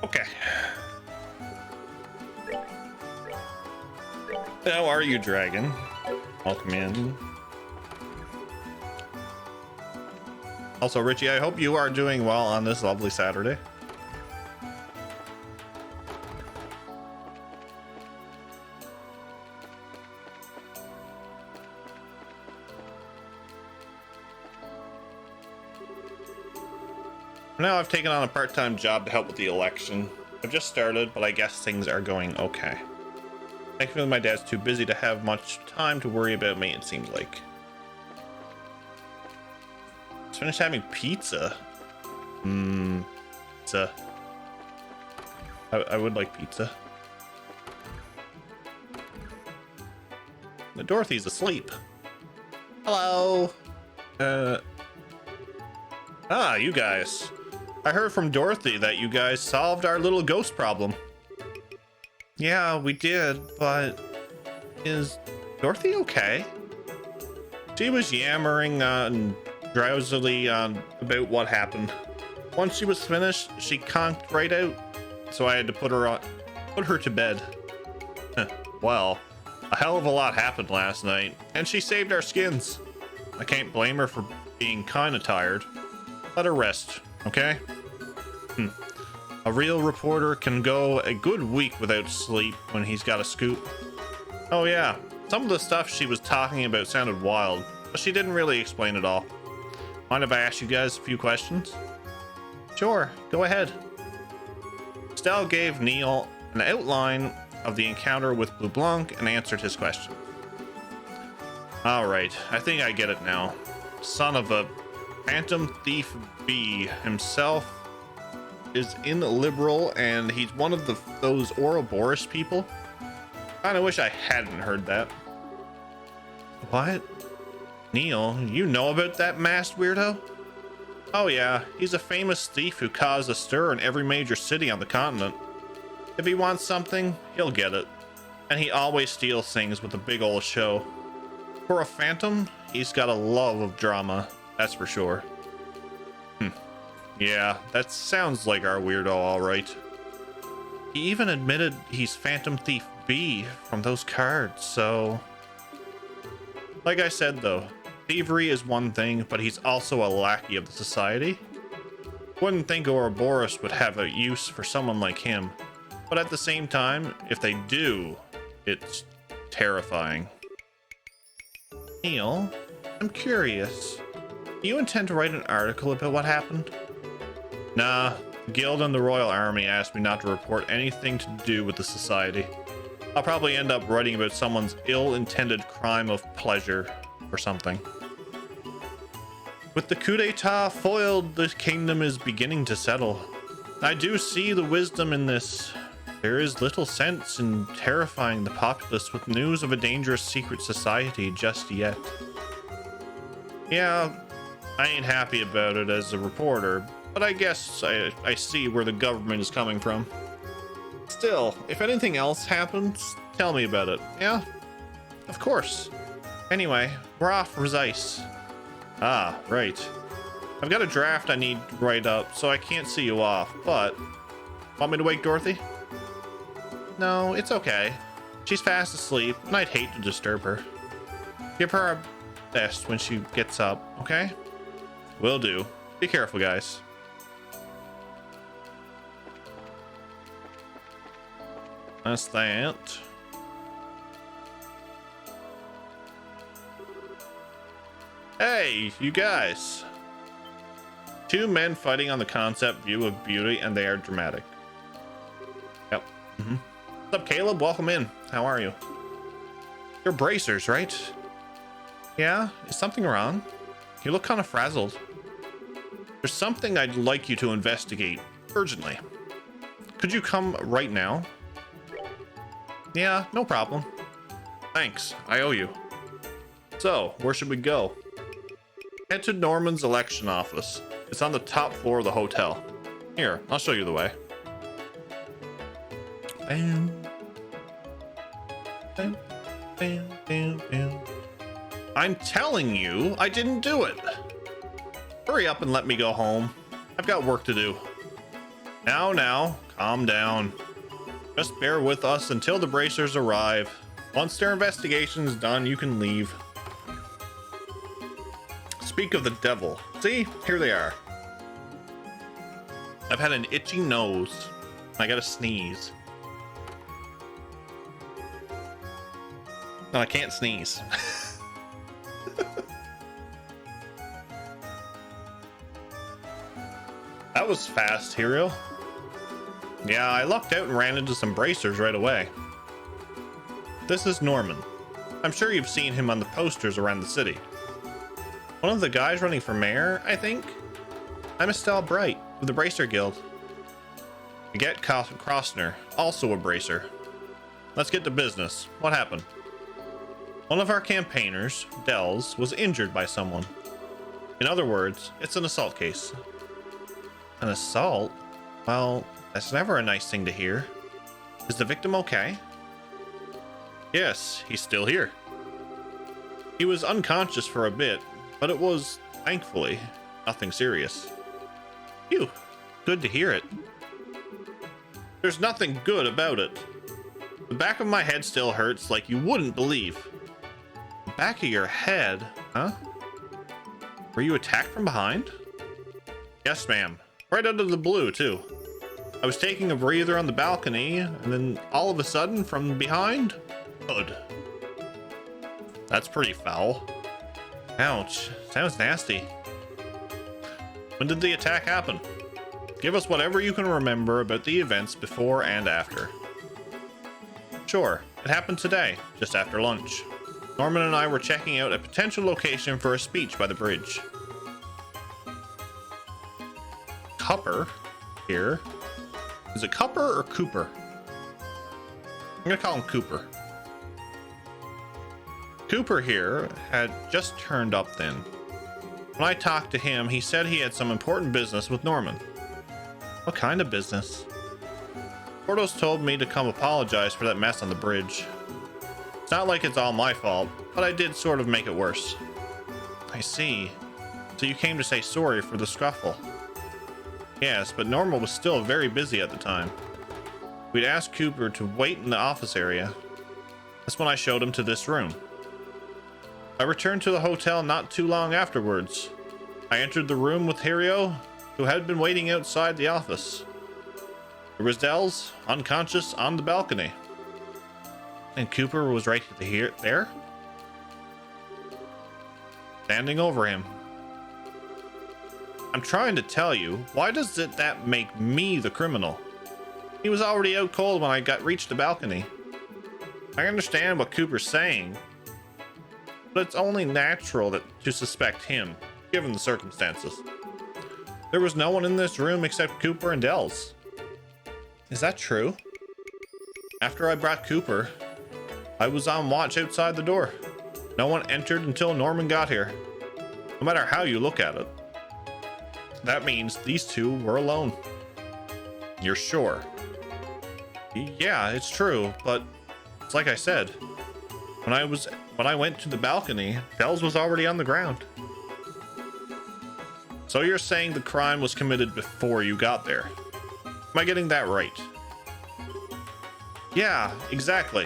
Okay. How are you, Dragon? Welcome in. Also, Richie, I hope you are doing well on this lovely Saturday. Now I've taken on a part-time job to help with the election. I've just started, but I guess things are going okay. Thankfully, my dad's too busy to have much time to worry about me, it seems like. Let's finish having pizza. Pizza. I would like pizza. Dorothy's asleep. Hello. You guys. I heard from Dorothy that you guys solved our little ghost problem. Yeah, we did, but is Dorothy okay? She was yammering and drowsily about what happened. Once she was finished, she conked right out, so I had to put her to bed. Well, a hell of a lot happened last night, and she saved our skins. I can't blame her for being kinda tired. Let her rest, okay? A real reporter can go a good week without sleep when he's got a scoop. Oh yeah, some of the stuff she was talking about sounded wild, but she didn't really explain it all. Mind if I ask you guys a few questions? Sure, go ahead. Stell gave Neil an outline of the encounter with Blue Blanc and answered his question. Alright, I think I get it now. Son of a Phantom Thief B himself is illiberal, and he's one of those Ouroboros people. Kinda wish I hadn't heard that. What? Neil, you know about that masked weirdo? Oh yeah, he's a famous thief who caused a stir in every major city on the continent. If he wants something, he'll get it. And he always steals things with a big old show. For a phantom, he's got a love of drama, that's for sure. Yeah, that sounds like our weirdo, alright. He even admitted he's Phantom Thief B from those cards, so... Like I said though, thievery is one thing, but he's also a lackey of the society. Wouldn't think Ouroboros would have a use for someone like him, but at the same time, if they do, it's terrifying. Neil, I'm curious. Do you intend to write an article about what happened? Nah, the Guild and the Royal Army asked me not to report anything to do with the society. I'll probably end up writing about someone's ill-intended crime of pleasure or something. With the coup d'etat foiled, the kingdom is beginning to settle. I do see the wisdom in this. There is little sense in terrifying the populace with news of a dangerous secret society just yet. Yeah, I ain't happy about it as a reporter, but I guess I see where the government is coming from. Still, if anything else happens, tell me about it, yeah? Of course. Anyway, we're off for Zeiss. Ah, right. I've got a draft I need to write up, so I can't see you off, but want me to wake Dorothy? No, it's okay. She's fast asleep, and I'd hate to disturb her. Give her our best when she gets up, okay? Will do. Be careful, guys. That's that. Hey, you guys. Two men fighting on the concept view of beauty, and they are dramatic. Yep. What's up, Caleb? Welcome in. How are you? You're bracers, right? Yeah? Is something wrong? You look kind of frazzled. There's something I'd like you to investigate urgently. Could you come right now? Yeah, no problem. Thanks. I owe you. So, where should we go? Head to Norman's election office. It's on the top floor of the hotel. Here, I'll show you the way. Bam. Bam. Bam. Bam. Bam. I'm telling you, I didn't do it. Hurry up and let me go home. I've got work to do. Now, calm down. Just bear with us until the bracers arrive. Once their investigation's done, you can leave. Speak of the devil. See, here they are. I've had an itchy nose. I gotta sneeze. No, I can't sneeze. That was fast, Hero. Yeah, I lucked out and ran into some bracers right away. This is Norman. I'm sure you've seen him on the posters around the city. One of the guys running for mayor, I think? I'm Estelle Bright, of the Bracer Guild. Get Krosner, also a bracer. Let's get to business. What happened? One of our campaigners, Dells, was injured by someone. In other words, it's an assault case. An assault? Well, that's never a nice thing to hear. Is the victim okay? Yes, he's still here. He was unconscious for a bit, but it was, thankfully, nothing serious. Phew, good to hear it. There's nothing good about it. The back of my head still hurts like you wouldn't believe. The back of your head? Huh? Were you attacked from behind? Yes, ma'am. Right out of the blue, too. I was taking a breather on the balcony, and then all of a sudden, from behind, blood. That's pretty foul. Ouch. Sounds nasty. When did the attack happen? Give us whatever you can remember about the events before and after. Sure. It happened today, just after lunch. Norman and I were checking out a potential location for a speech by the bridge. Cupper? Here. Is it Cupper or Cooper? I'm gonna call him Cooper. Cooper here had just turned up then. When I talked to him, he said he had some important business with Norman. What kind of business? Portos told me to come apologize for that mess on the bridge. It's not like it's all my fault, but I did sort of make it worse. I see. So you came to say sorry for the scuffle. Yes, but Norman was still very busy at the time. We'd asked Cooper to wait in the office area. That's when I showed him to this room. I returned to the hotel not too long afterwards. I entered the room with Hirio, who had been waiting outside the office. There was Dells, unconscious, on the balcony. And Cooper was right there? Standing over him. I'm trying to tell you, why does that make me the criminal? He was already out cold when I reached the balcony. I understand what Cooper's saying, but it's only natural to suspect him, given the circumstances. There was no one in this room except Cooper and Dells. Is that true? After I brought Cooper, I was on watch outside the door. No one entered until Norman got here. No matter how you look at it. That means these two were alone. You're sure? Yeah, it's true, but it's like I said. When I went to the balcony, Dells was already on the ground. So you're saying the crime was committed before you got there? Am I getting that right? Yeah, exactly.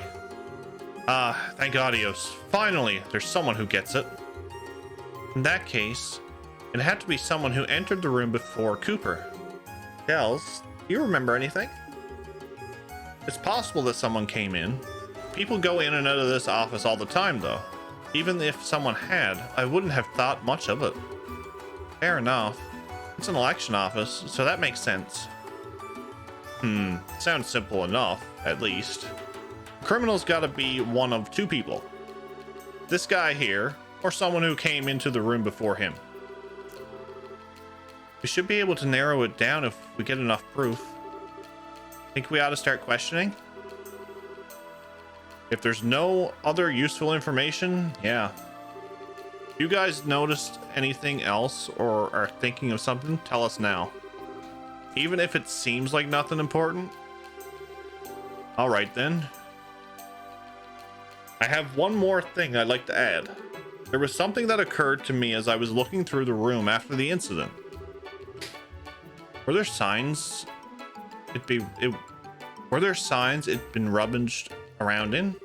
Thank Adios. Finally, there's someone who gets it. In that case, it had to be someone who entered the room before Cooper. Gels, do you remember anything? It's possible that someone came in. People go in and out of this office all the time, though. Even if someone had, I wouldn't have thought much of it. Fair enough. It's an election office, so that makes sense. Sounds simple enough, at least. The criminal's gotta be one of two people. This guy here, or someone who came into the room before him. We should be able to narrow it down if we get enough proof. Think we ought to start questioning? If there's no other useful information, yeah. You guys noticed anything else or are thinking of something? Tell us now. Even if it seems like nothing important. All right then. I have one more thing I'd like to add. There was something that occurred to me as I was looking through the room after the incident. Were there signs were there signs it'd been rummaged around in?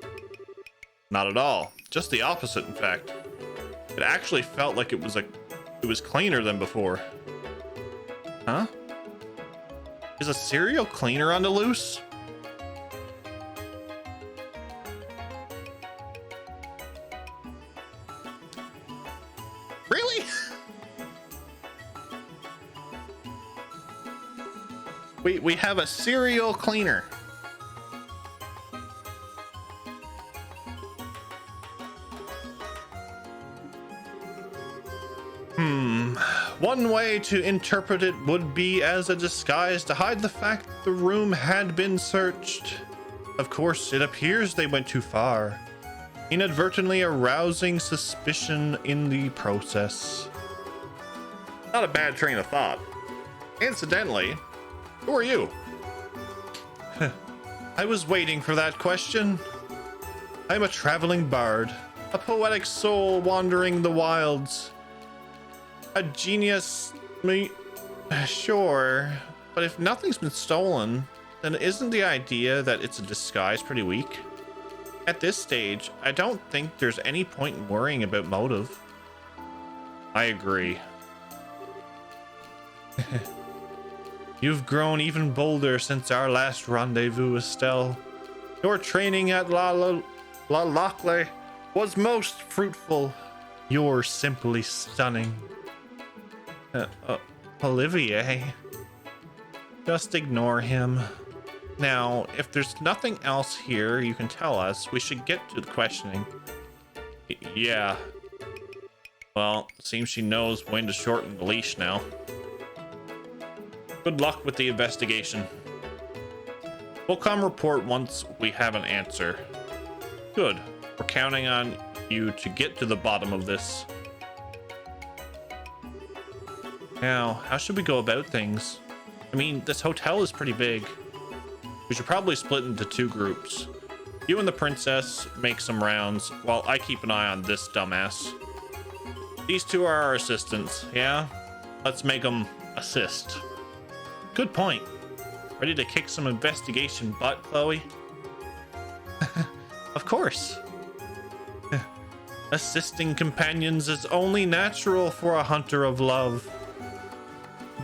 Not at all. Just the opposite, in fact. It actually felt like it was cleaner than before. Huh? Is a serial cleaner on the loose? Really? We have a serial cleaner. One way to interpret it would be as a disguise to hide the fact the room had been searched. Of course, it appears they went too far, inadvertently arousing suspicion in the process. Not a bad train of thought. Incidentally, who are you? I was waiting for that question. I'm a traveling bard, a poetic soul wandering the wilds. A genius, sure, but if nothing's been stolen, then isn't the idea that it's a disguise pretty weak? At this stage, I don't think there's any point in worrying about motive. I agree. You've grown even bolder since our last rendezvous, Estelle. Your training at La Locle was most fruitful. You're simply stunning. Olivier. Just ignore him. Now, if there's nothing else here you can tell us, we should get to the questioning. Yeah. Well, seems she knows when to shorten the leash now. Good luck with the investigation. We'll come report once we have an answer. Good. We're counting on you to get to the bottom of this. Now, how should we go about things? I mean, this hotel is pretty big. We should probably split into two groups. You and the princess make some rounds, while I keep an eye on this dumbass. These two are our assistants, yeah? Let's make them assist. Good point. Ready to kick some investigation butt, Chloe? Of course. Assisting companions is only natural for a hunter of love.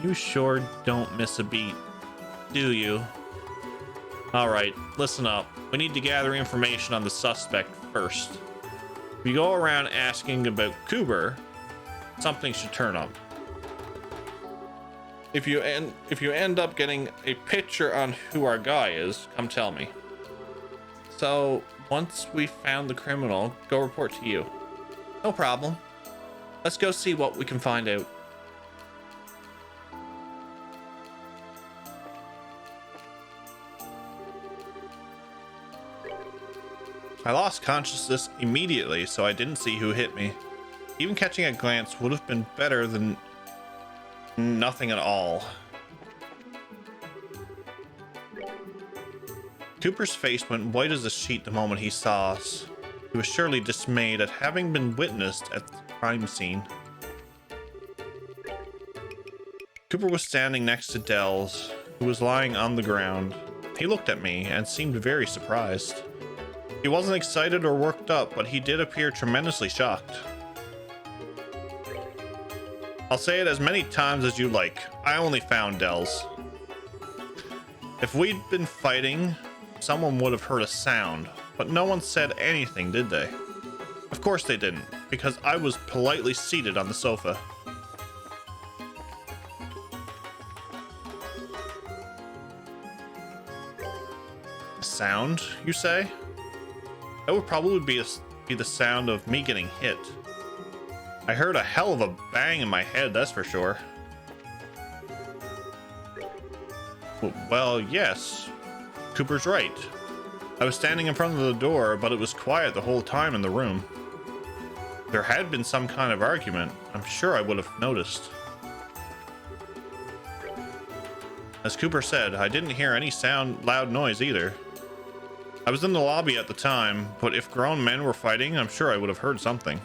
You sure don't miss a beat, do you? Alright, listen up. We need to gather information on the suspect first. If you go around asking about Cooper, something should turn up. If you end up getting a picture on who our guy is, come tell me. So, once we found the criminal, go report to you. No problem. Let's go see what we can find out. I lost consciousness immediately, so I didn't see who hit me. Even catching a glance would have been better than nothing at all. Cooper's face went white as a sheet the moment he saw us. He was surely dismayed at having been witnessed at the crime scene. Cooper was standing next to Dells, who was lying on the ground. He looked at me and seemed very surprised. He wasn't excited or worked up, but he did appear tremendously shocked. I'll say it as many times as you like. I only found Dells. If we'd been fighting, someone would have heard a sound, but no one said anything, did they? Of course they didn't, because I was politely seated on the sofa. Sound, you say? That would probably be the sound of me getting hit. I heard a hell of a bang in my head, that's for sure. Well, yes. Cooper's right. I was standing in front of the door, but it was quiet the whole time in the room. If there had been some kind of argument, I'm sure I would have noticed. As Cooper said, I didn't hear any loud noise either. I was in the lobby at the time, but if grown men were fighting, I'm sure I would have heard something.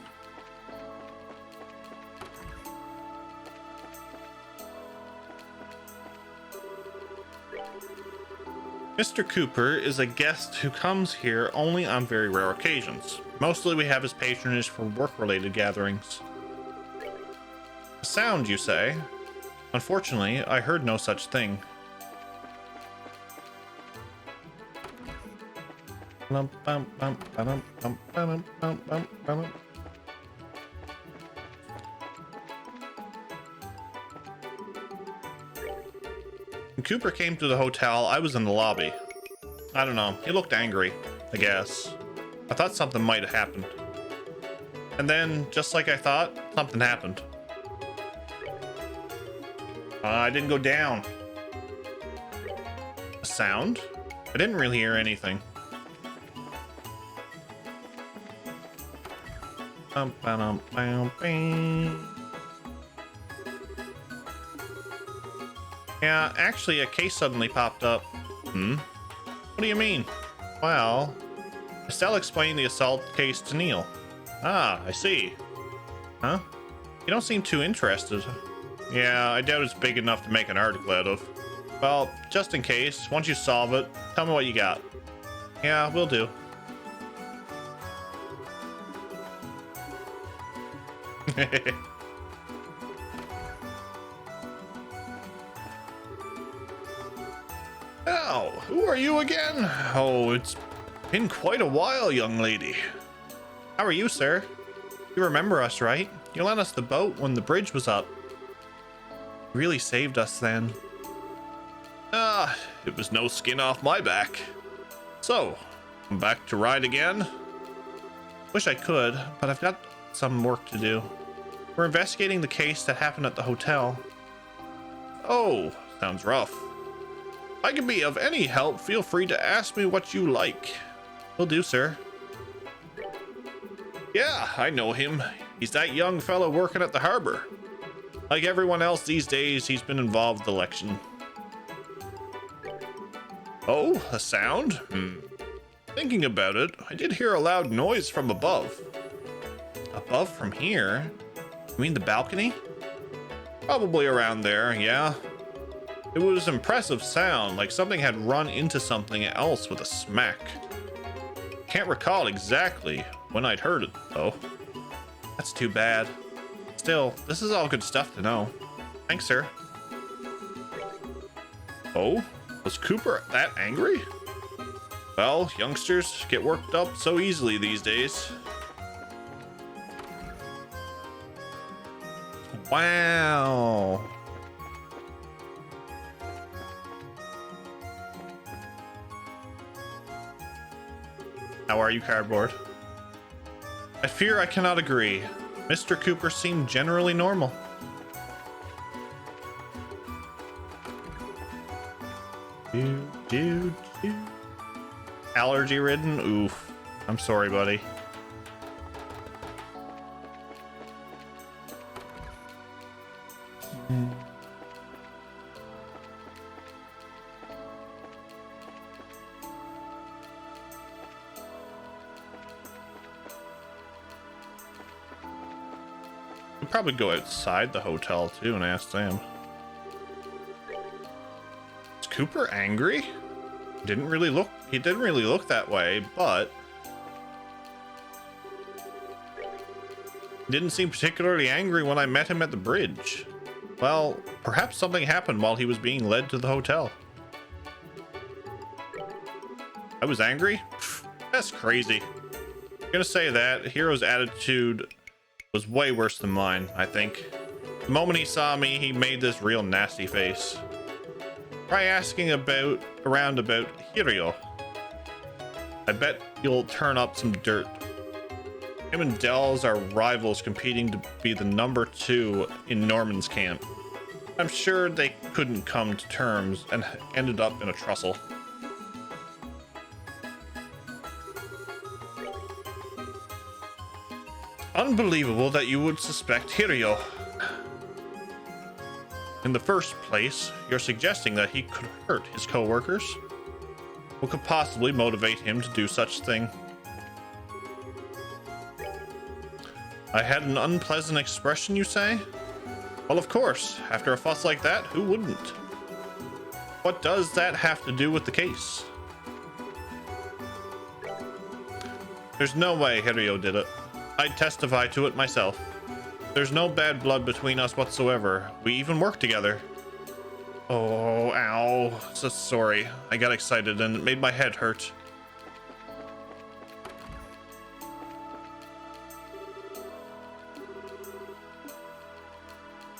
Mr. Cooper is a guest who comes here only on very rare occasions. Mostly we have his patronage for work-related gatherings. A sound, you say? Unfortunately, I heard no such thing. When Cooper came to the hotel, I was in the lobby. I don't know, he looked angry, I guess. I thought something might have happened. And then, just like I thought, something happened. I didn't go down. A sound? I didn't really hear anything. Yeah, actually a case suddenly popped up. What do you mean? Well, Estelle explained the assault case to Neil. Ah, I see. Huh? You don't seem too interested. Yeah, I doubt it's big enough to make an article out of. Well, just in case, once you solve it, tell me what you got. Yeah, will do. Now, who are you again? Oh, it's been quite a while, young lady. How are you, sir? You remember us, right? You lent us the boat when the bridge was up. You really saved us then. Ah, it was no skin off my back. So, I'm back to ride again? Wish I could, but I've got some work to do. We're investigating the case that happened at the hotel. Oh, sounds rough. If I can be of any help, feel free to ask me what you like. Will do, sir. Yeah, I know him. He's that young fellow working at the harbor. Like everyone else these days, he's been involved with the election. Oh, a sound? Thinking about it, I did hear a loud noise from above. Above from here? You mean the balcony? Probably around there, yeah. It was impressive sound, like something had run into something else with a smack. Can't recall exactly when I'd heard it, though. That's too bad. Still, this is all good stuff to know. Thanks, sir. Oh? Was Cooper that angry? Well, youngsters get worked up so easily these days. Wow. How are you, cardboard? I fear I cannot agree. Mr. Cooper seemed generally normal. Allergy ridden? Oof. I'm sorry, buddy. We'd probably go outside the hotel too and ask them. Cooper angry? He didn't really look that way, but he didn't seem particularly angry when I met him at the bridge. Well, perhaps something happened while he was being led to the hotel. I was angry? Pfft, that's crazy. I'm gonna say that Hero's attitude was way worse than mine, I think. The moment he saw me, he made this real nasty face. Try asking around about Hiro. I bet you'll turn up some dirt. Him and Dells are rivals competing to be the number 2 in Norman's camp. I'm sure they couldn't come to terms and ended up in a tussle. Unbelievable that you would suspect Hiro. In the first place, you're suggesting that he could hurt his co-workers. What could possibly motivate him to do such thing? I had an unpleasant expression, you say? Well, of course. After a fuss like that, who wouldn't? What does that have to do with the case? There's no way Hiro did it. I'd testify to it myself. There's no bad blood between us whatsoever. We even work together. Oh, ow. So sorry. I got excited and it made my head hurt.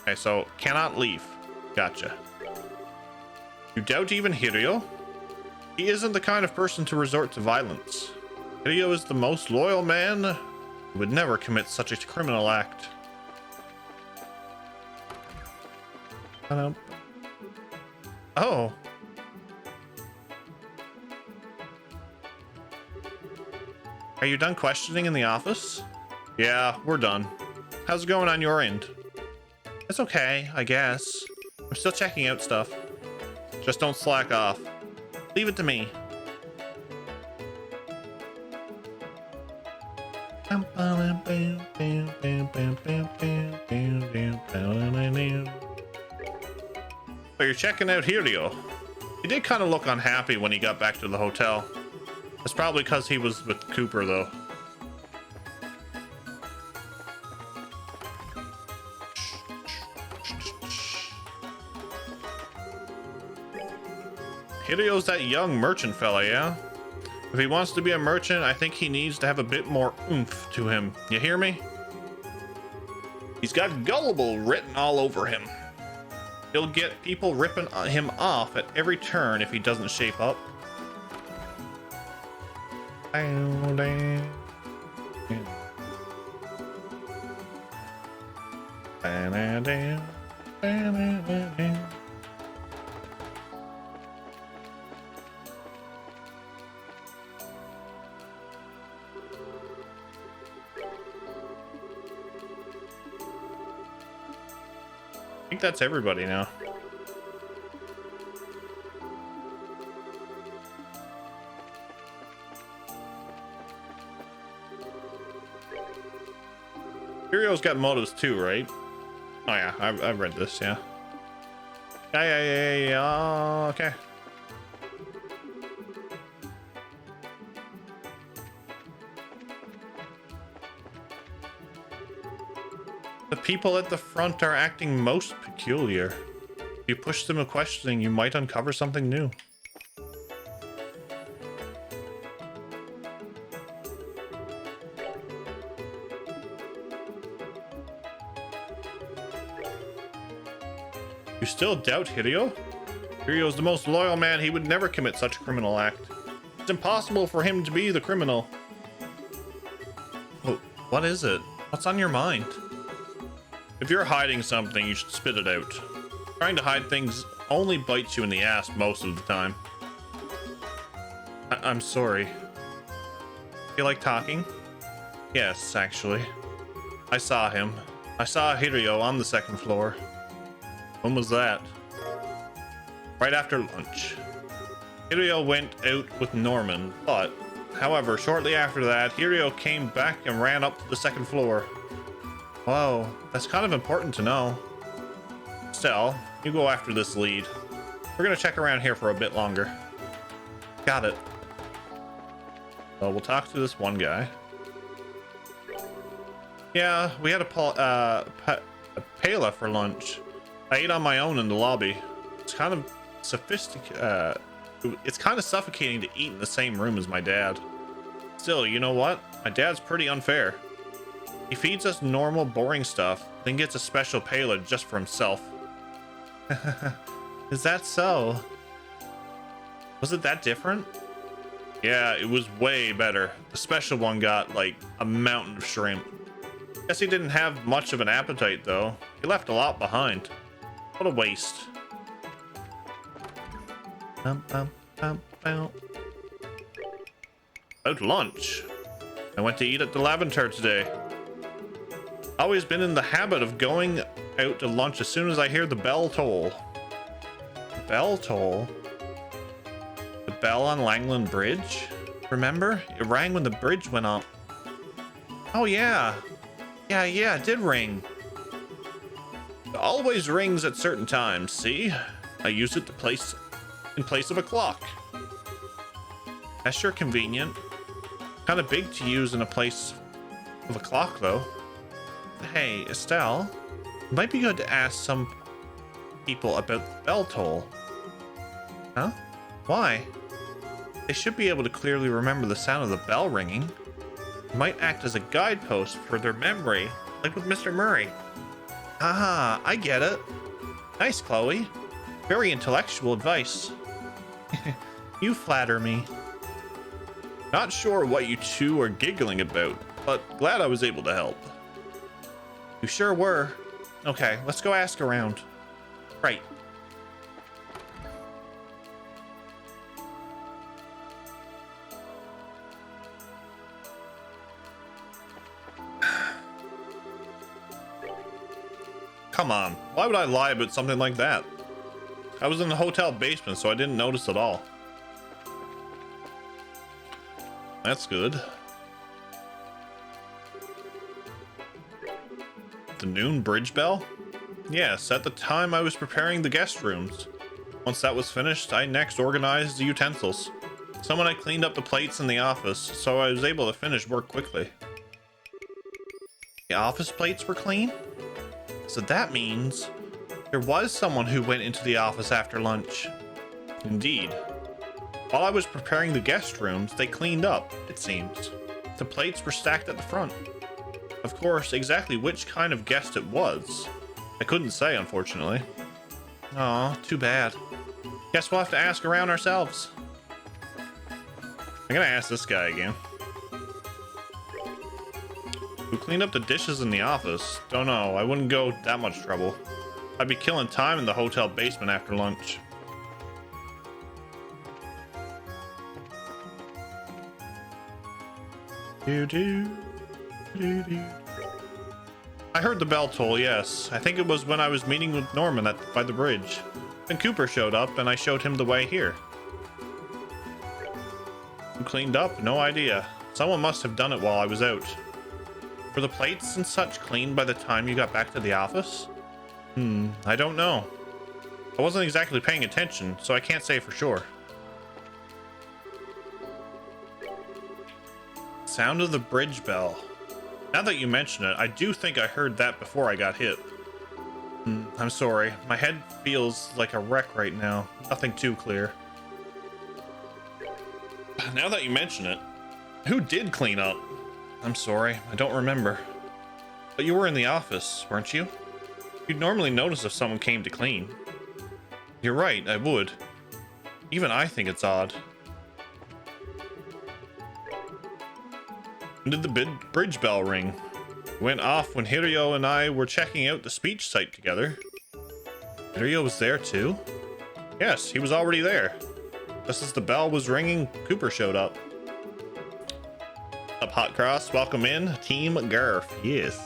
Okay, so cannot leave. Gotcha. You doubt even Hiro? He isn't the kind of person to resort to violence. Hiro is the most loyal man who would never commit such a criminal act. Oh. Are you done questioning in the office? Yeah, we're done. How's it going on your end? It's okay, I guess. I'm still checking out stuff. Just don't slack off. Leave it to me. So you're checking out Hiro. He did kind of look unhappy when he got back to the hotel. That's probably because he was with Cooper, though. Hiro's that young merchant fella, yeah? If he wants to be a merchant, I think he needs to have a bit more oomph to him. You hear me? He's got gullible written all over him. He'll get people ripping him off at every turn if he doesn't shape up. I think that's everybody now. Hiro's got motives too, right? Oh yeah, I've read this, yeah. Yeah, okay. The people at the front are acting most peculiar. If you push them with questioning, you might uncover something new. You still doubt Hiro? Hiro's the most loyal man. He would never commit such a criminal act. It's impossible for him to be the criminal. Oh, what is it? What's on your mind? If you're hiding something, you should spit it out. Trying to hide things only bites you in the ass most of the time. I'm sorry. You like talking? Yes, actually. I saw him. I saw Hiro on the second floor. When was that? Right after lunch. Hiro went out with Norman, but, however, shortly after that, Hiro came back and ran up to the second floor. Whoa, that's kind of important to know. Still, you go after this lead. We're gonna check around here for a bit longer. Got it. Well, we'll talk to this one guy. Yeah, we had a paella for lunch. I ate on my own in the lobby. It's kind of sophisticated. It's kind of suffocating to eat in the same room as my dad. Still, you know what? My dad's pretty unfair. He feeds us normal, boring stuff, then gets a special paella just for himself. Is that so? Was it that different? Yeah, it was way better. The special one got like a mountain of shrimp. Guess he didn't have much of an appetite though. He left a lot behind. What a waste. About lunch. I went to eat at the Lavender today. Always been in the habit of going out to lunch as soon as I hear the bell toll. The bell toll? The bell on Langland Bridge? Remember? It rang when the bridge went up. Oh yeah. Yeah, it did ring. It always rings at certain times, see? I use it in place of a clock. That's sure convenient. Kind of big to use in a place of a clock, though. Hey, Estelle, it might be good to ask some people about the bell toll. Huh? Why? They should be able to clearly remember the sound of the bell ringing. It might act as a guidepost for their memory, like with Mr. Murray. Ah, I get it. Nice, Chloe. Very intellectual advice. You flatter me. Not sure what you two are giggling about, but glad I was able to help. You sure were. Okay, let's go ask around. Right. Come on, why would I lie about something like that? I was in the hotel basement, so I didn't notice at all. That's good. The noon bridge bell? Yes, at the time I was preparing the guest rooms. Once that was finished, I next organized the utensils. Someone had cleaned up the plates in the office, so I was able to finish work quickly. The office plates were clean? So that means there was someone who went into the office after lunch. Indeed. While I was preparing the guest rooms, they cleaned up, it seems. The plates were stacked at the front. Of course, exactly which kind of guest it was, I couldn't say, unfortunately. Aw, too bad. Guess we'll have to ask around ourselves. I'm gonna ask this guy again. Who cleaned up the dishes in the office? Don't know, I wouldn't go that much trouble. I'd be killing time in the hotel basement after lunch. I heard the bell toll, yes. I think it was when I was meeting with Norman by the bridge. Then Cooper showed up and I showed him the way here. Who cleaned up? No idea. Someone must have done it while I was out. Were the plates and such cleaned by the time you got back to the office? I don't know. I wasn't exactly paying attention, so I can't say for sure. Sound of the bridge bell. Now that you mention it, I do think I heard that before I got hit. I'm sorry. My head feels like a wreck right now. Nothing too clear. Now that you mention it, who did clean up? I'm sorry, I don't remember. But you were in the office, weren't you? You'd normally notice if someone came to clean. You're right, I would. Even I think it's odd. When did the bridge bell ring? It went off when Hirio and I were checking out the speech site together. Hirio was there too? Yes, he was already there. Just as the bell was ringing, Cooper showed up. Up, Hot Cross, welcome in, Team Garf. Yes.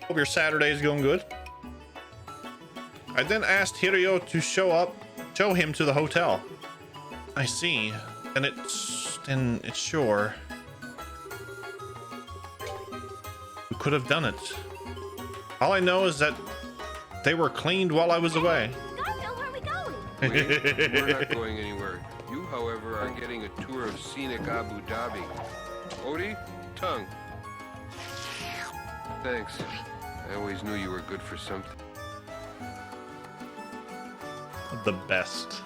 Hope your Saturday's going good. I then asked Hirio to show him to the hotel. I see. Then it's sure. Who could have done it? All I know is that they were cleaned while I was away. We're not going anywhere. You, however, are getting a tour of scenic Abu Dhabi. Odie, tongue. Thanks. I always knew you were good for something. The best.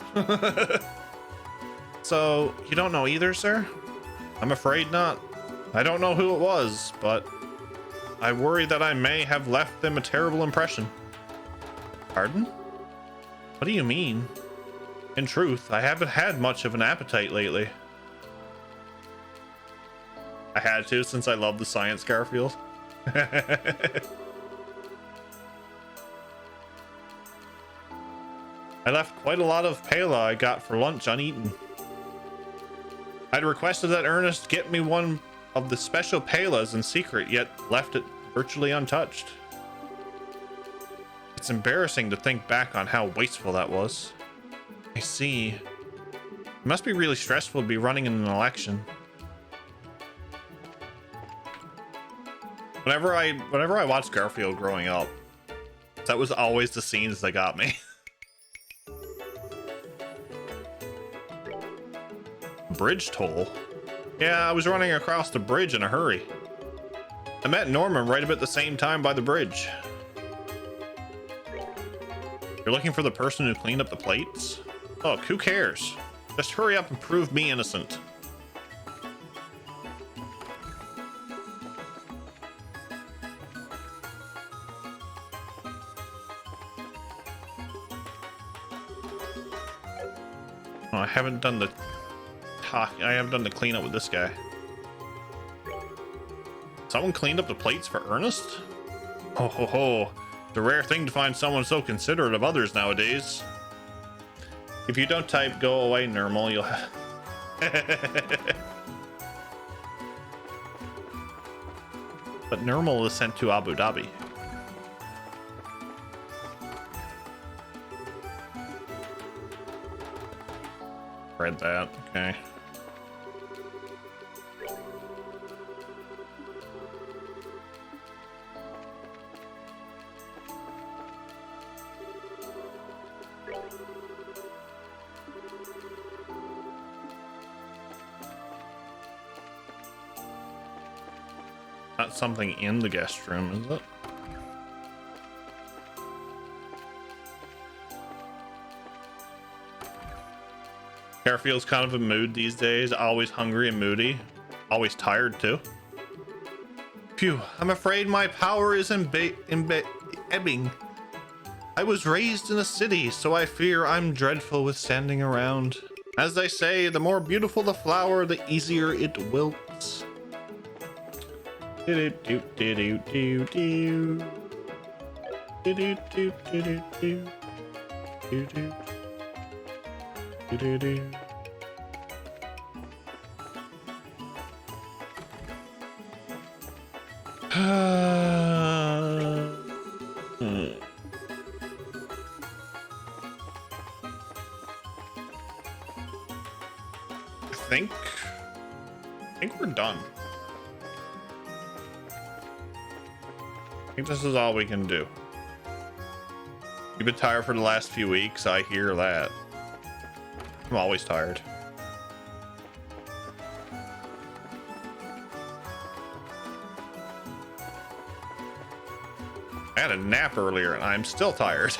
So, you don't know either, sir? I'm afraid not. I don't know who it was, but I worry that I may have left them a terrible impression. Pardon? What do you mean? In truth, I haven't had much of an appetite lately. I had to since I love the science, Garfield. I left quite a lot of pala I got for lunch uneaten. I'd requested that Ernest get me one of the special palas in secret, yet left it virtually untouched. It's embarrassing to think back on how wasteful that was. I see. It must be really stressful to be running in an election. Whenever I watched Garfield growing up, that was always the scenes that got me. Bridge toll? Yeah, I was running across the bridge in a hurry. I met Norman right about the same time by the bridge. You're looking for the person who cleaned up the plates? Look, who cares? Just hurry up and prove me innocent. Oh, I haven't done the cleanup with this guy. Someone cleaned up the plates for Ernest? Ho ho ho. It's a rare thing to find someone so considerate of others nowadays. If you don't type go away normal, you'll But normal is sent to Abu Dhabi. Read that, okay. Not something in the guest room, is it? Garfield's kind of a mood these days, always hungry and moody, always tired too. Phew, I'm afraid my power is ebbing. I was raised in a city, so I fear I'm dreadful with standing around. As they say, the more beautiful the flower, the easier it wilts. I think we're done. I think this is all we can do. You've been tired for the last few weeks. I hear that. I'm always tired. I had a nap earlier and I'm still tired.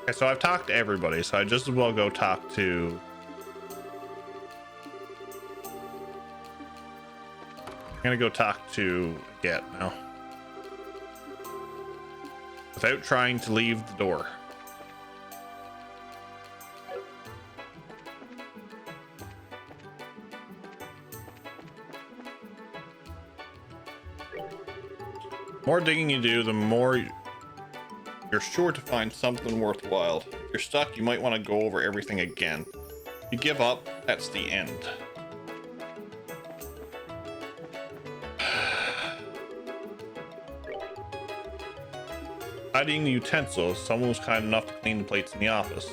Okay, so I've talked to everybody, so I just as well go talk to... I'm gonna go talk to Get now. Without trying to leave the door. The more digging you do, the more you're sure to find something worthwhile. If you're stuck, you might want to go over everything again. If you give up, that's the end. tidying the utensils. Someone was kind enough to clean the plates in the office.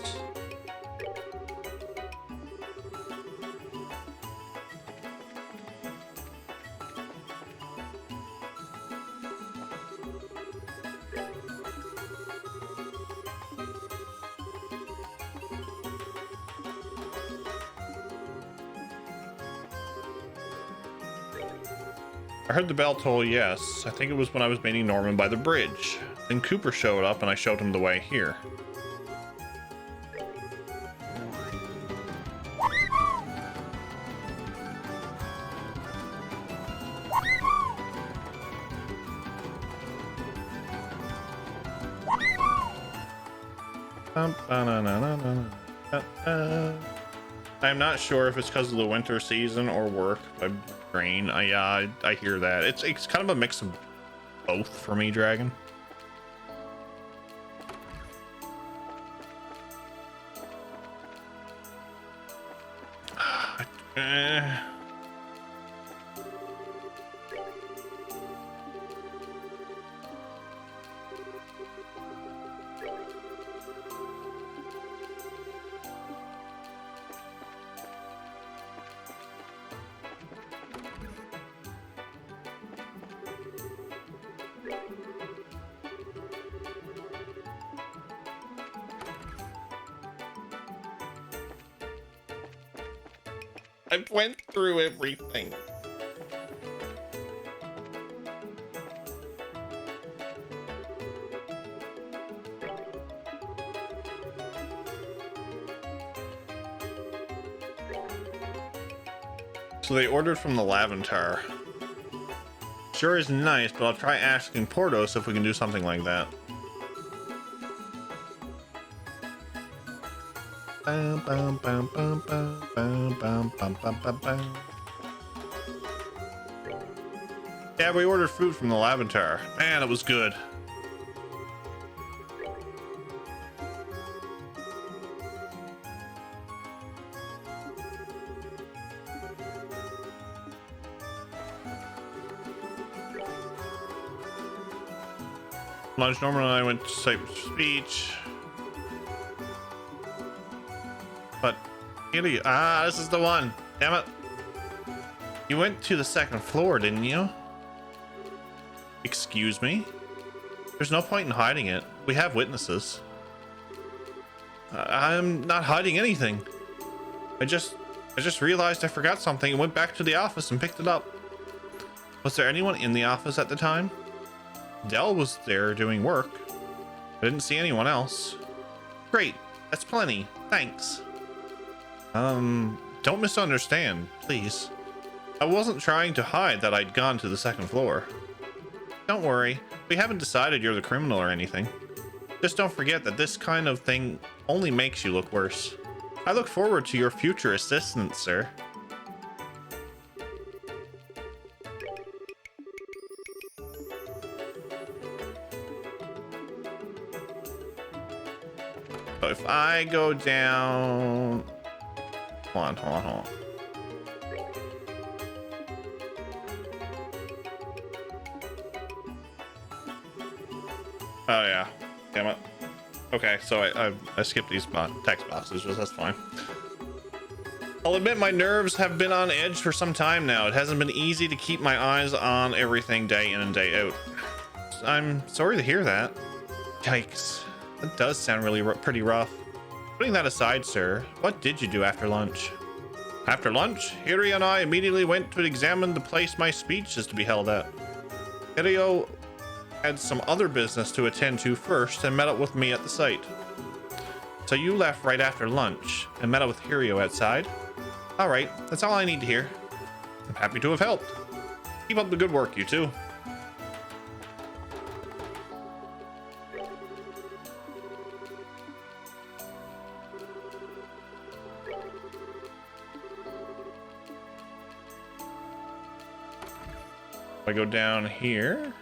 I heard the bell toll, yes. I think it was when I was meeting Norman by the bridge. Then Cooper showed up and I showed him the way here. I'm not sure if it's because of the winter season or work, but rain. I hear that. It's kind of a mix of both for me, Dragon. I went through everything. So they ordered from the Laventar. Sure is nice, but I'll try asking Portos if we can do something like that. Yeah, we ordered food from the Laventar. Man, it was good. Lunch, Norman and I went to Cypress Beach. But, this is the one. Damn it. You went to the second floor, didn't you? Excuse me? There's no point in hiding it. We have witnesses. I'm not hiding anything. I just realized I forgot something and went back to the office and picked it up. Was there anyone in the office at the time? Dell was there doing work. I didn't see anyone else. Great. That's plenty. Thanks. Don't misunderstand, please. I wasn't trying to hide that I'd gone to the second floor. Don't worry, we haven't decided you're the criminal or anything. Just don't forget that this kind of thing only makes you look worse. I look forward to your future assistance, sir. So if I go down... Hold on. Oh yeah, damn it. Okay, so I skipped these text boxes, but that's fine. I'll admit my nerves have been on edge for some time now. It hasn't been easy to keep my eyes on everything day in and day out. I'm sorry to hear that. Yikes, that does sound really pretty rough. Putting that aside, sir, what did you do after lunch? After lunch, Hirio and I immediately went to examine the place my speech is to be held at. Hirio had some other business to attend to first and met up with me at the site. So you left right after lunch and met up with Hirio outside? All right, that's all I need to hear. I'm happy to have helped. Keep up the good work, you two. I go down here.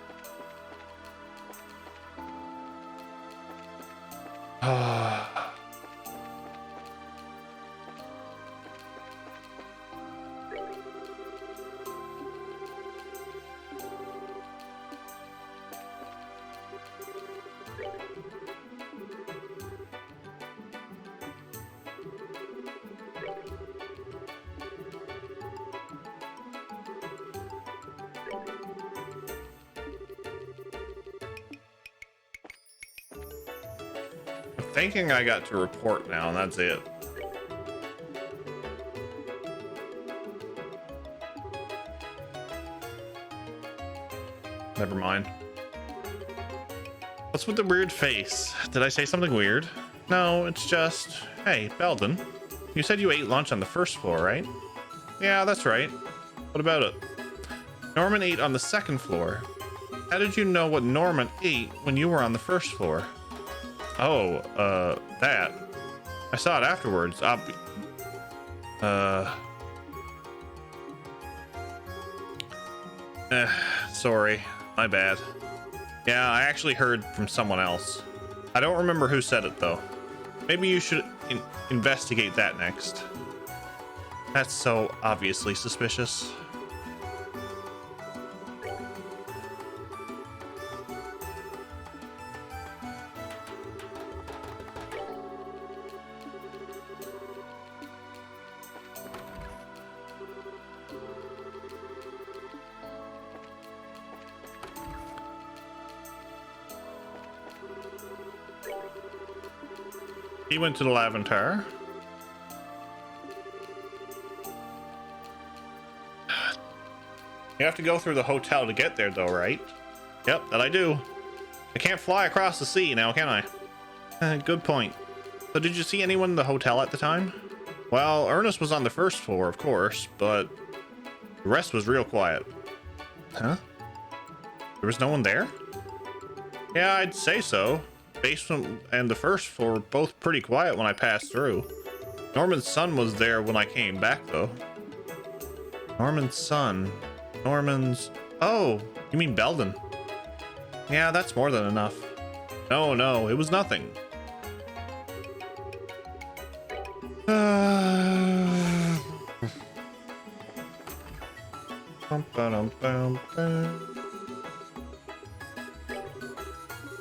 thinking I got to report now, and that's it. Never mind. What's with the weird face? Did I say something weird? No, it's just... Hey, Belden. You said you ate lunch on the first floor, right? Yeah, that's right. What about it? Norman ate on the second floor. How did you know what Norman ate when you were on the first floor? Oh, that. I saw it afterwards. Sorry. My bad. Yeah, I actually heard from someone else. I don't remember who said it, though. Maybe you should investigate that next. That's so obviously suspicious. He went to the Laventire. You have to go through the hotel to get there, though, right? Yep, that I do. I can't fly across the sea now, can I? Good point. So did you see anyone in the hotel at the time? Well, Ernest was on the first floor, of course, but the rest was real quiet. Huh? There was no one there? Yeah, I'd say so. Basement and the first floor were both pretty quiet when I passed through. Norman's son was there when I came back, though. Norman's son. Norman's... Oh, you mean Belden? Yeah, that's more than enough. No, it was nothing.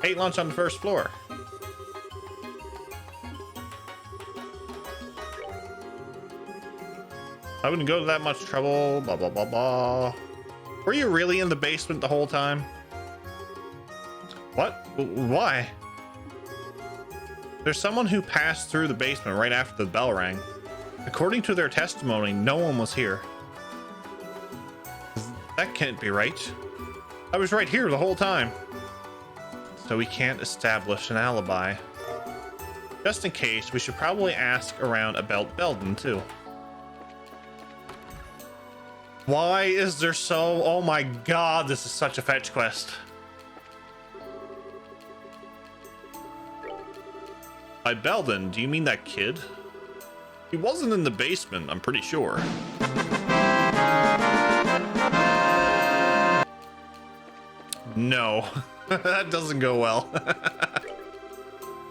Ate lunch on the first floor. I wouldn't go to that much trouble, blah, blah, blah, blah. Were you really in the basement the whole time? What? Why? There's someone who passed through the basement right after the bell rang. According to their testimony, no one was here. That can't be right. I was right here the whole time. So we can't establish an alibi. Just in case, we should probably ask around about Belden too. Why is there so... Oh my god, this is such a fetch quest. By Belden, do you mean that kid? He wasn't in the basement, I'm pretty sure. No, that doesn't go well.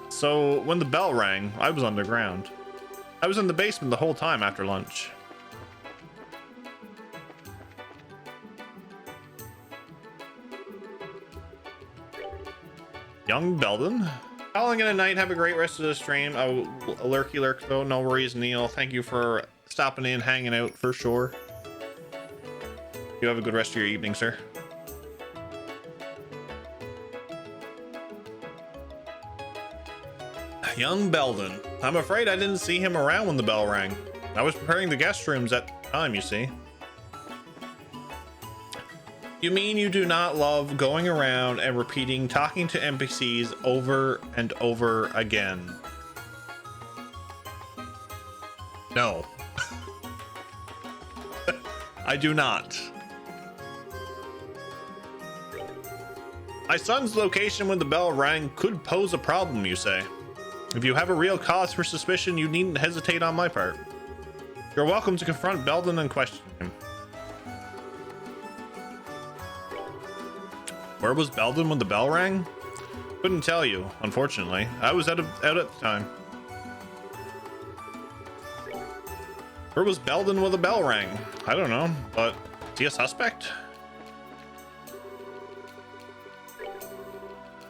So, when the bell rang, I was underground. I was in the basement the whole time after lunch. Young Belden? Calling it a night. Have a great rest of the stream. Oh, lurky lurk though. No worries, Neil. Thank you for stopping in, hanging out for sure. You have a good rest of your evening, sir. Young Belden. I'm afraid I didn't see him around when the bell rang. I was preparing the guest rooms at the time, you see. You mean you do not love going around and repeating talking to NPCs over and over again? No. I do not. My son's location when the bell rang could pose a problem, you say. If you have a real cause for suspicion, you needn't hesitate on my part. You're welcome to confront Belden and question him. Where was Belden when the bell rang? Couldn't tell you, unfortunately. I was out at the time. Where was Belden when the bell rang? I don't know, but is he a suspect?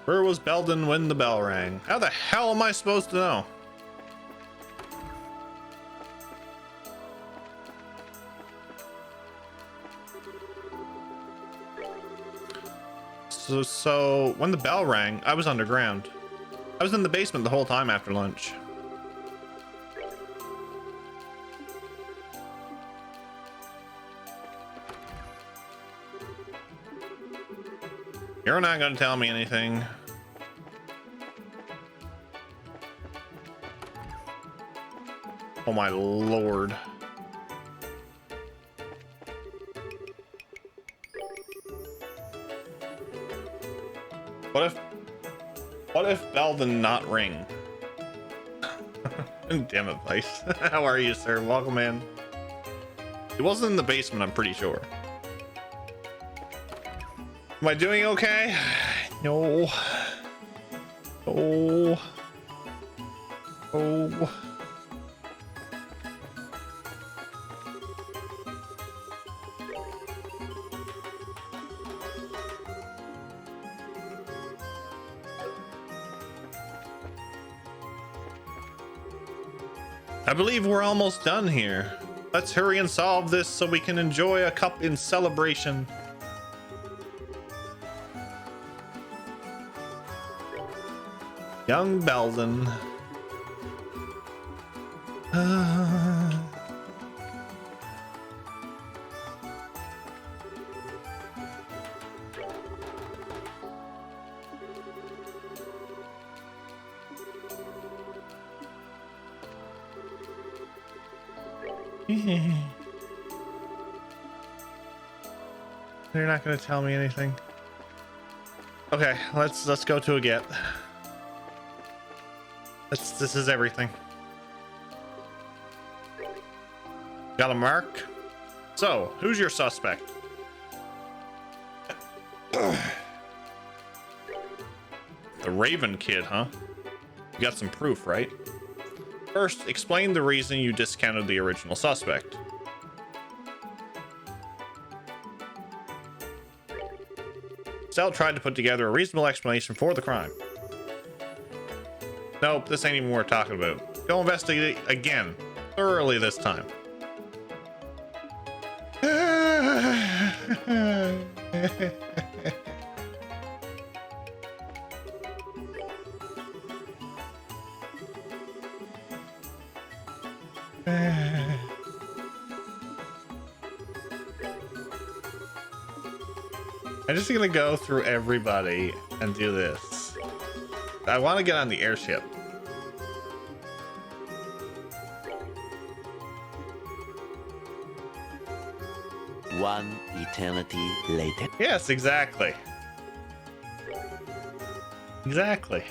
Where was Belden when the bell rang? How the hell am I supposed to know? So when the bell rang, I was underground. I was in the basement the whole time after lunch. You're not gonna tell me anything. Oh my lord. What if bell did not ring? Damn it, Vice. How are you, sir? Welcome in. He wasn't in the basement, I'm pretty sure. Am I doing okay? No. Oh. Oh. I believe we're almost done here. Let's hurry and solve this so we can enjoy a cup in celebration. Young Belden. They're not going to tell me anything. Okay, let's go to a get. This is everything. Got a mark. So, who's your suspect? The Raven kid, huh? You got some proof, right? First, explain the reason you discounted the original suspect. Stell tried to put together a reasonable explanation for the crime. Nope, this ain't even worth talking about. Go investigate it again, thoroughly this time. I'm just gonna go through everybody and do this. I want to get on the airship. One eternity later. Yes, exactly. Exactly.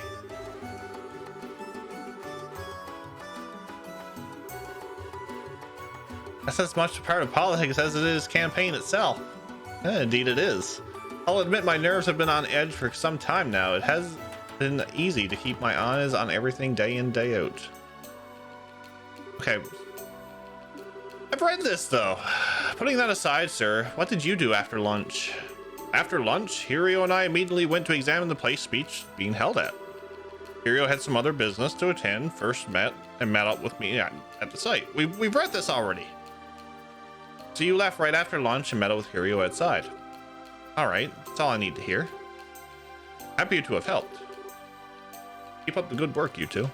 That's as much a part of politics as it is campaign itself. Indeed it is. I'll admit my nerves have been on edge for some time now. It has been easy to keep my eyes on everything day in, day out. Okay. I've read this though. Putting that aside, sir, what did you do after lunch? After lunch, Hirio and I immediately went to examine the place speech being held at. Hirio had some other business to attend, first met up with me at the site. We've read this already. So you left right after lunch and met up with Hirio outside. Alright, that's all I need to hear. Happy to have helped. Keep up the good work, you two.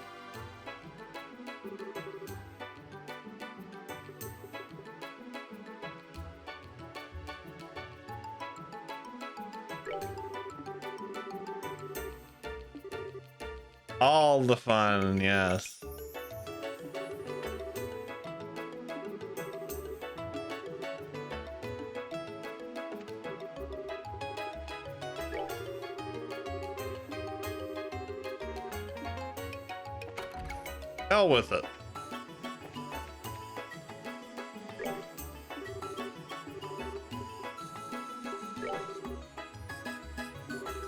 All the fun, yes. Hell with it.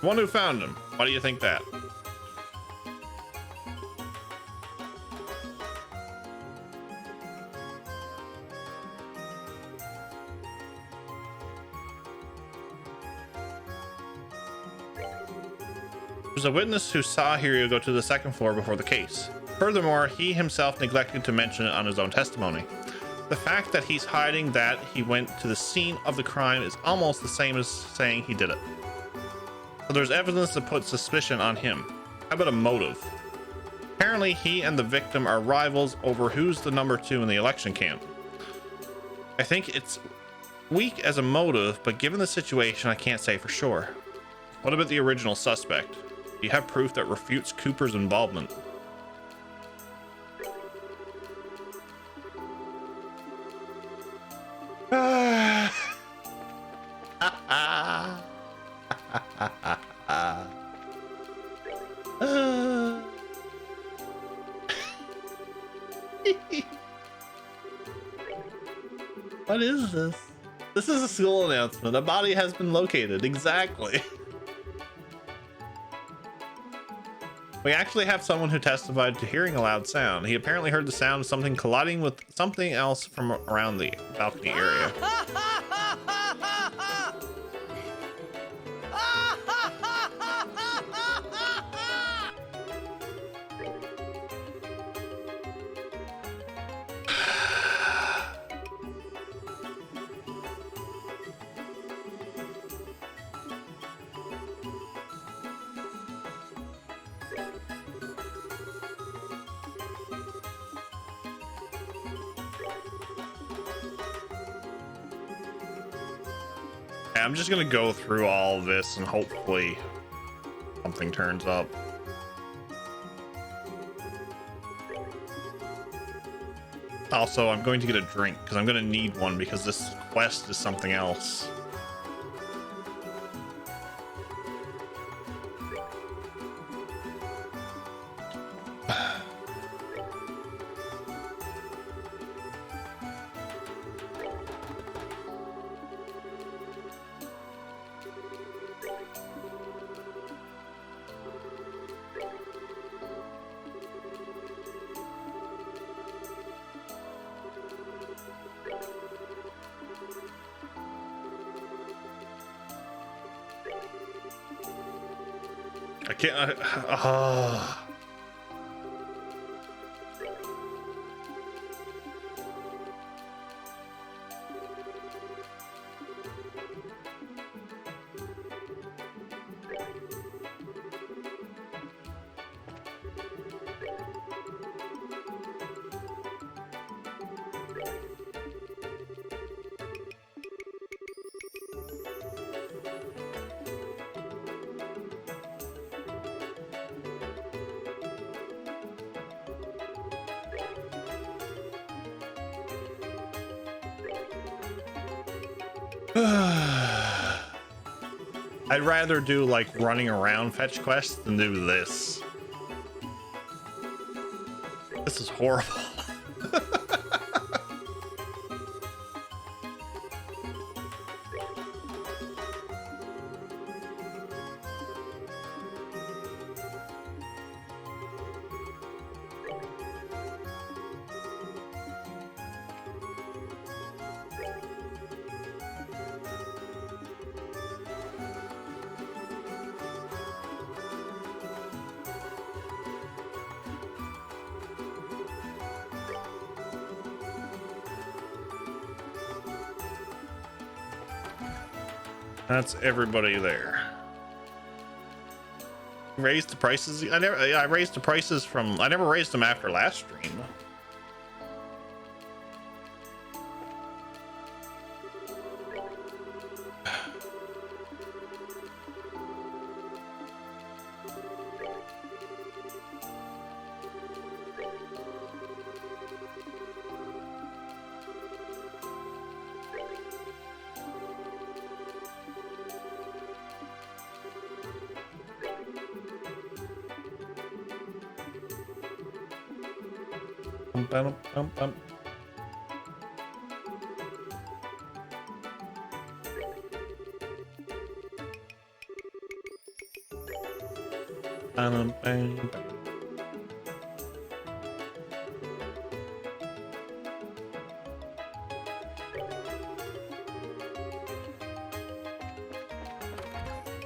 The one who found him. Why do you think that? There's a witness who saw Hirio go to the second floor before the case. Furthermore, he himself neglected to mention it on his own testimony. The fact that he's hiding that he went to the scene of the crime is almost the same as saying he did it. So there's evidence to put suspicion on him. How about a motive? Apparently, he and the victim are rivals over who's the number 2 in the election camp. I think it's weak as a motive, but given the situation, I can't say for sure. What about the original suspect? Do you have proof that refutes Cooper's involvement? What is this? This is a school announcement. A body has been located. Exactly. We actually have someone who testified to hearing a loud sound. He apparently heard the sound of something colliding with something else from around the balcony area. I'm just gonna go through all of this and hopefully something turns up. Also, I'm going to get a drink because I'm going to need one because this quest is something else. I can't. I'd rather do like running around fetch quests than do this. This is horrible. That's everybody there. Raised the prices. I raised the prices from. I never raised them after last stream.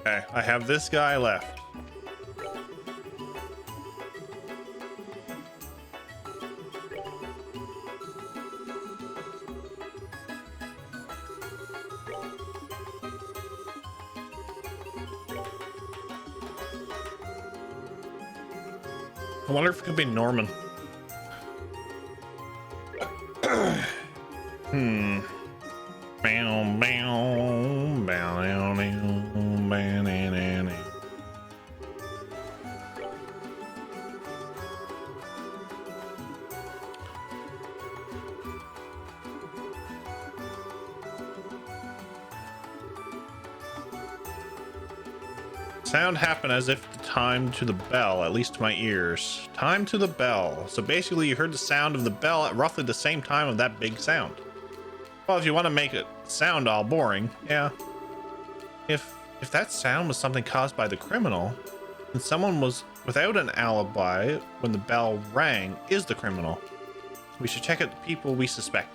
Okay, I have this guy left. I wonder if it could be Norman. Hmm. Bow, bow, bow, down, down, bow, down, down, down. Sound happened as if the time to the bell, at least to my ears. Time to the bell. So basically you heard the sound of the bell at roughly the same time of that big sound. Well, if you want to make it sound all boring, yeah. If that sound was something caused by the criminal, then someone was without an alibi when the bell rang is the criminal. We should check out the people we suspect.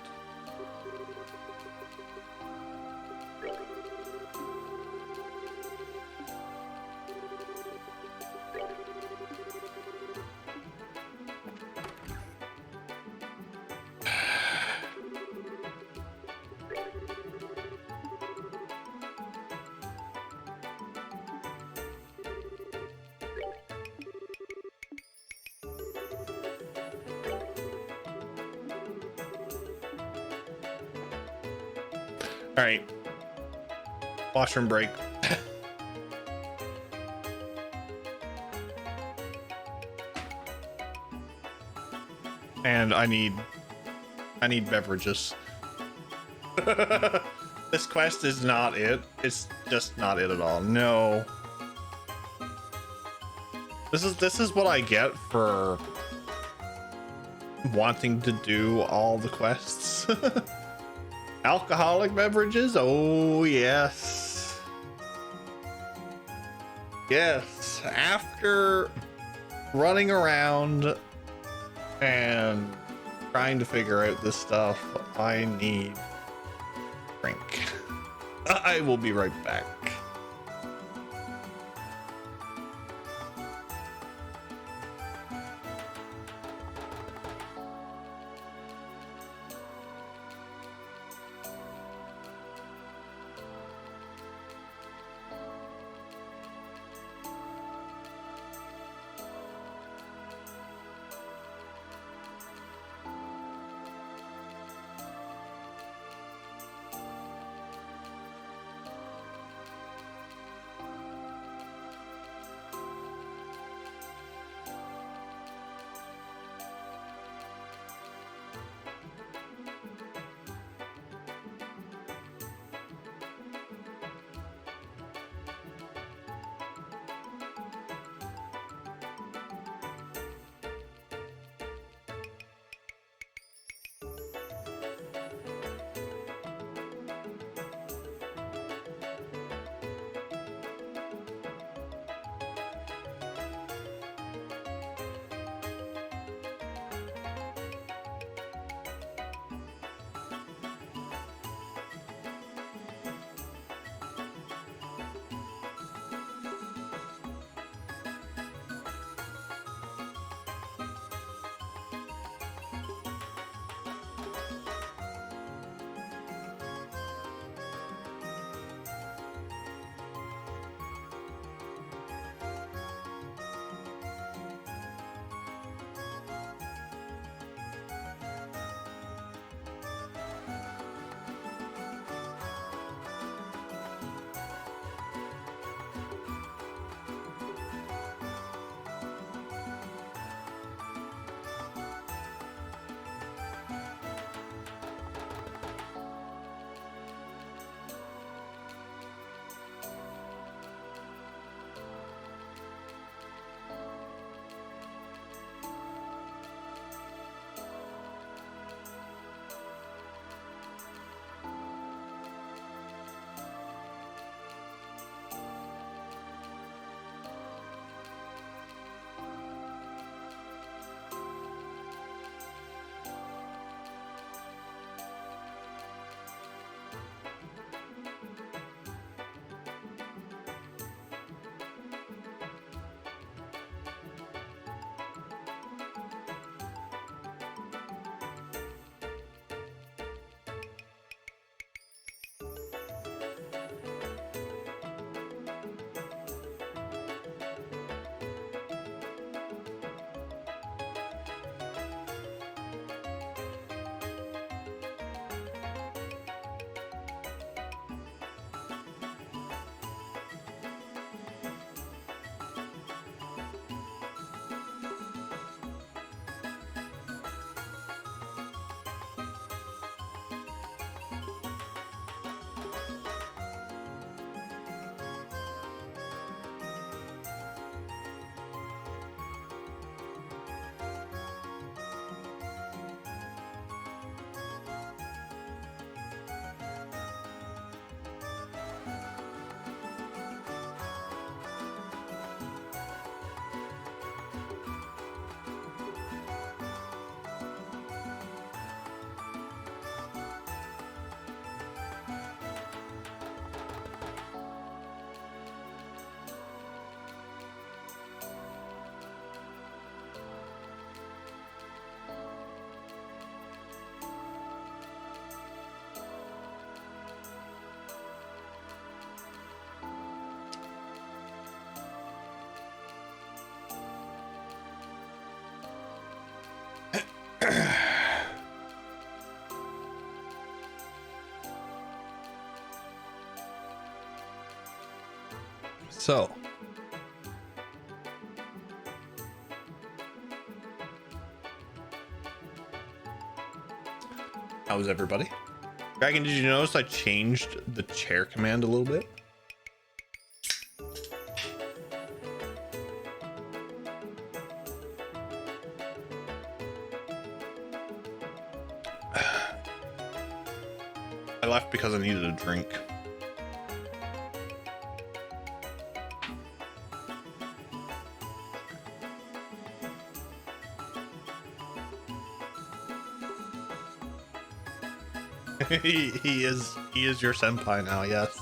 All right. Washroom break. And I need beverages. This quest is not it. It's just not it at all. No. This is what I get for wanting to do all the quests. Alcoholic beverages? Oh, yes. Yes. After running around and trying to figure out this stuff, I need drink. I will be right back. So, how's everybody? Dragon, did you notice I changed the chair command a little bit? I left because I needed a drink. he is your senpai now, yes.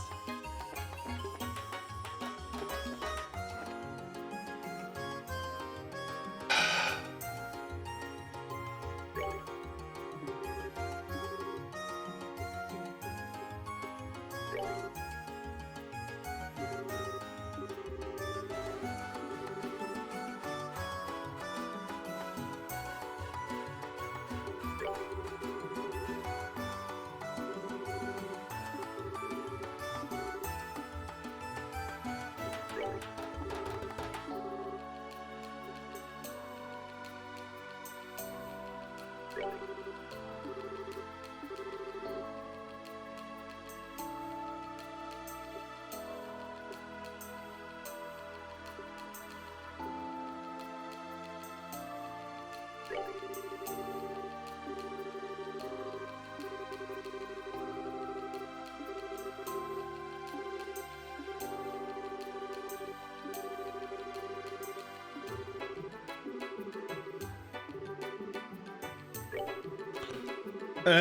My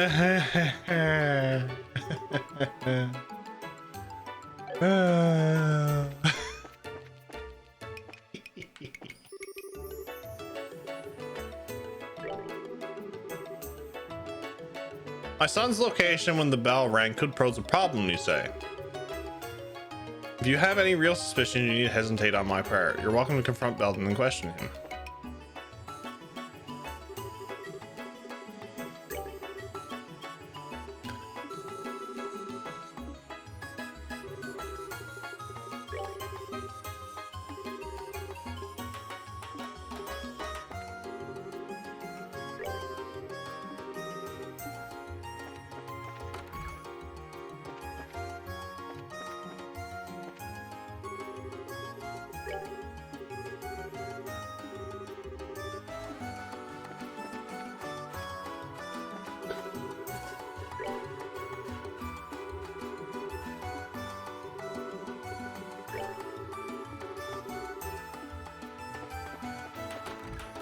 son's location when the bell rang could pose a problem, you say. If you have any real suspicion, you need to hesitate on my part. You're welcome to confront Belden and question him.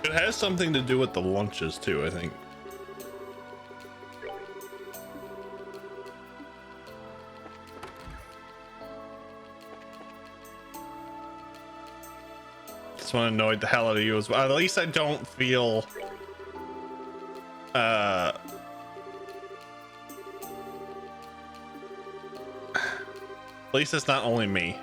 It has something to do with the lunches too, I think. This one annoyed the hell out of you as well. At least I don't feel at least it's not only me.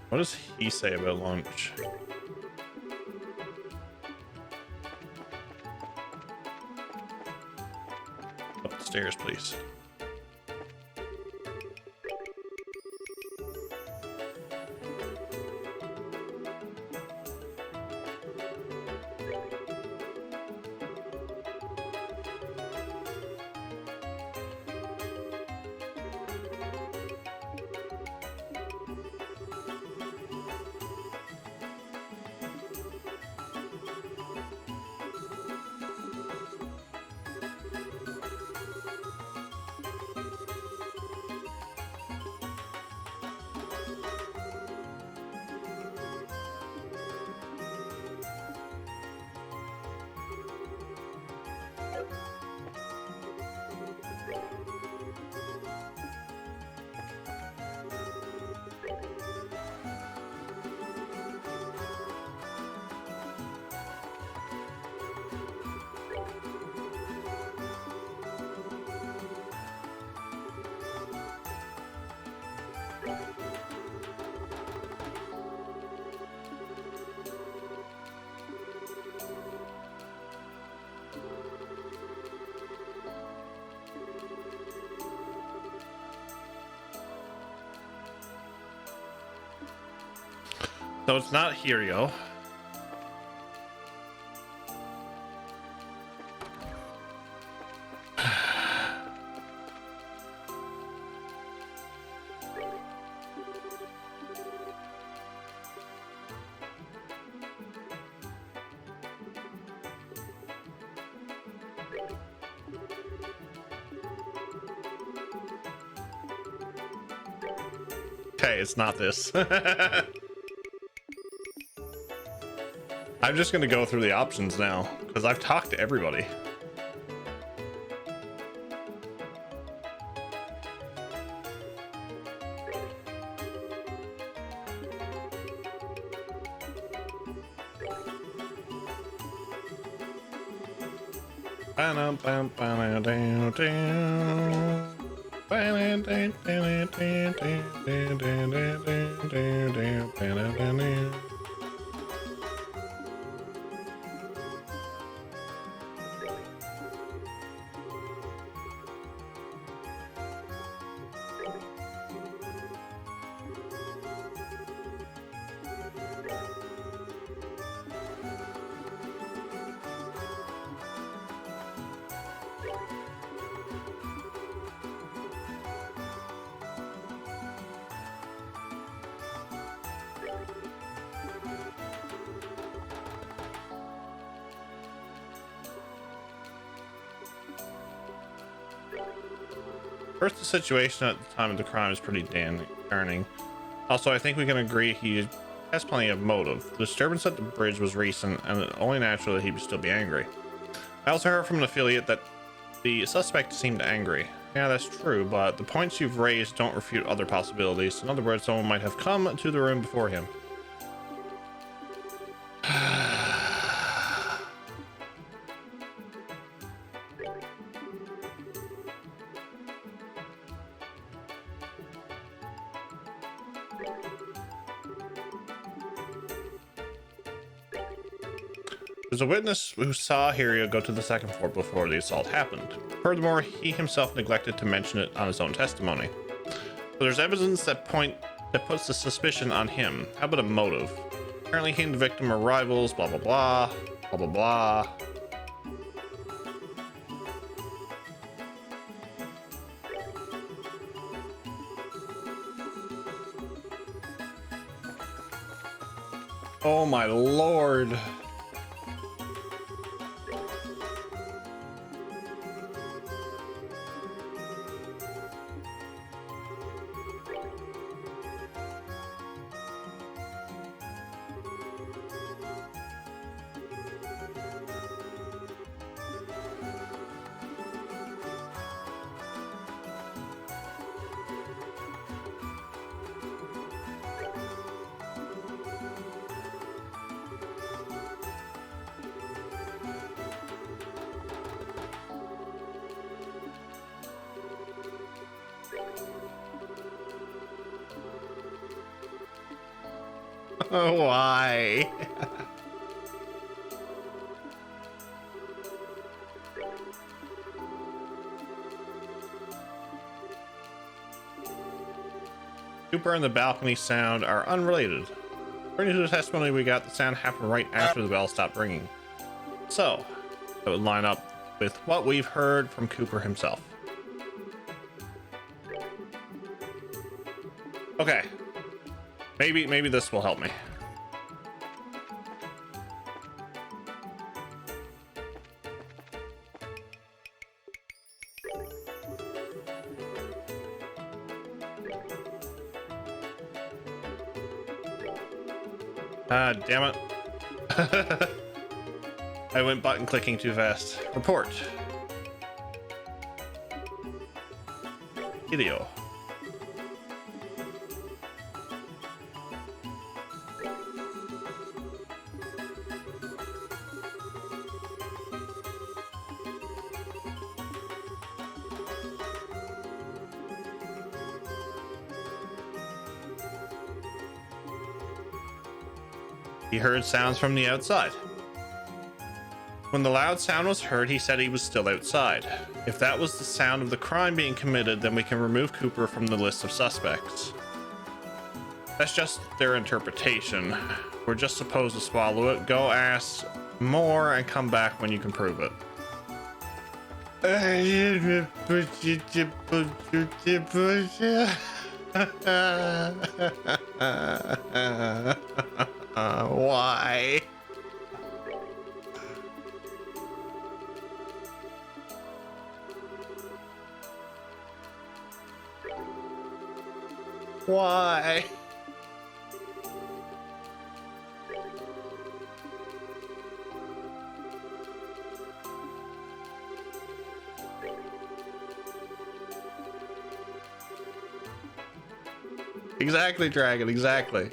What does he say about lunch? Up the stairs, please. So it's not Hirio. Okay, it's not this. I'm just gonna go through the options now because I've talked to everybody. First, the situation at the time of the crime is pretty concerning. Also, I think we can agree he has plenty of motive. The disturbance at the bridge was recent, and only natural that he would still be angry. I also heard from an affiliate that the suspect seemed angry. Yeah, that's true, but the points you've raised don't refute other possibilities. In other words, someone might have come to the room before him. There's a witness who saw Hirio go to the second floor before the assault happened. Furthermore, he himself neglected to mention it on his own testimony. So there's evidence that puts the suspicion on him. How about a motive? Apparently he and the victim are rivals, blah blah blah, blah blah blah. Oh my lord. Oh, why? Cooper and the balcony sound are unrelated. According to the testimony we got, the sound happened right after the bell stopped ringing. So, that would line up with what we've heard from Cooper himself. Okay. Maybe this will help me. Ah, damn it. I went button clicking too fast. Report. Video. He heard sounds from the outside. When the loud sound was heard, he said he was still outside. If that was the sound of the crime being committed, then we can remove Cooper from the list of suspects. That's just their interpretation. We're just supposed to swallow it. Go ask more and come back when you can prove it. Why? Why? Exactly, Dragon, exactly.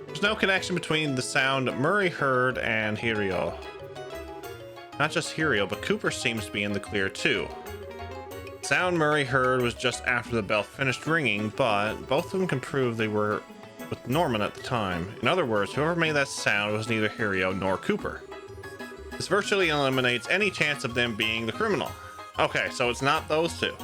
There's no connection between the sound Murray heard and Hirio. Not just Hirio, but Cooper seems to be in the clear too. The sound Murray heard was just after the bell finished ringing, but both of them can prove they were with Norman at the time. In other words, whoever made that sound was neither Hirio nor Cooper. This virtually eliminates any chance of them being the criminal. Okay, so it's not those two.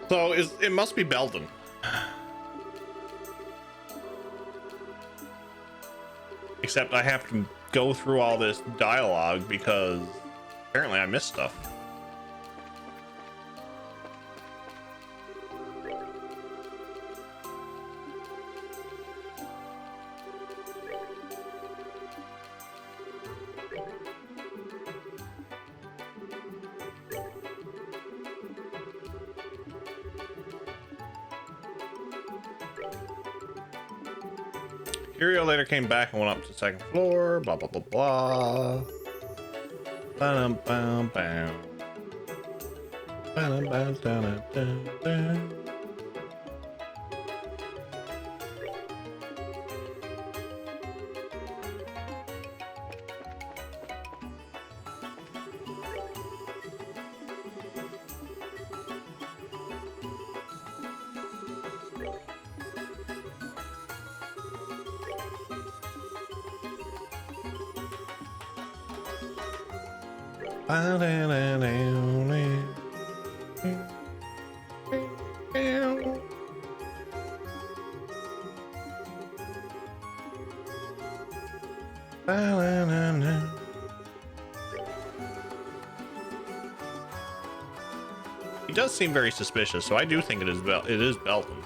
So it must be Belden. Except I have to go through all this dialogue because apparently I missed stuff. Hirio later came back and went up to the second floor, blah, blah, blah, blah. Ba-dum, bam, bam. Ba-dum, bam, da-dum, dum, dum. He does seem very suspicious, so I do think it is Belton.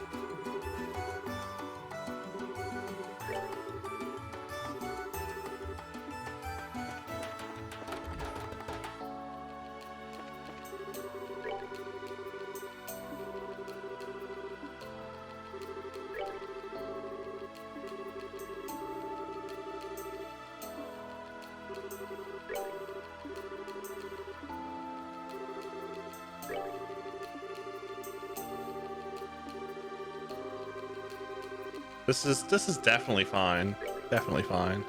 This is definitely fine. Definitely fine.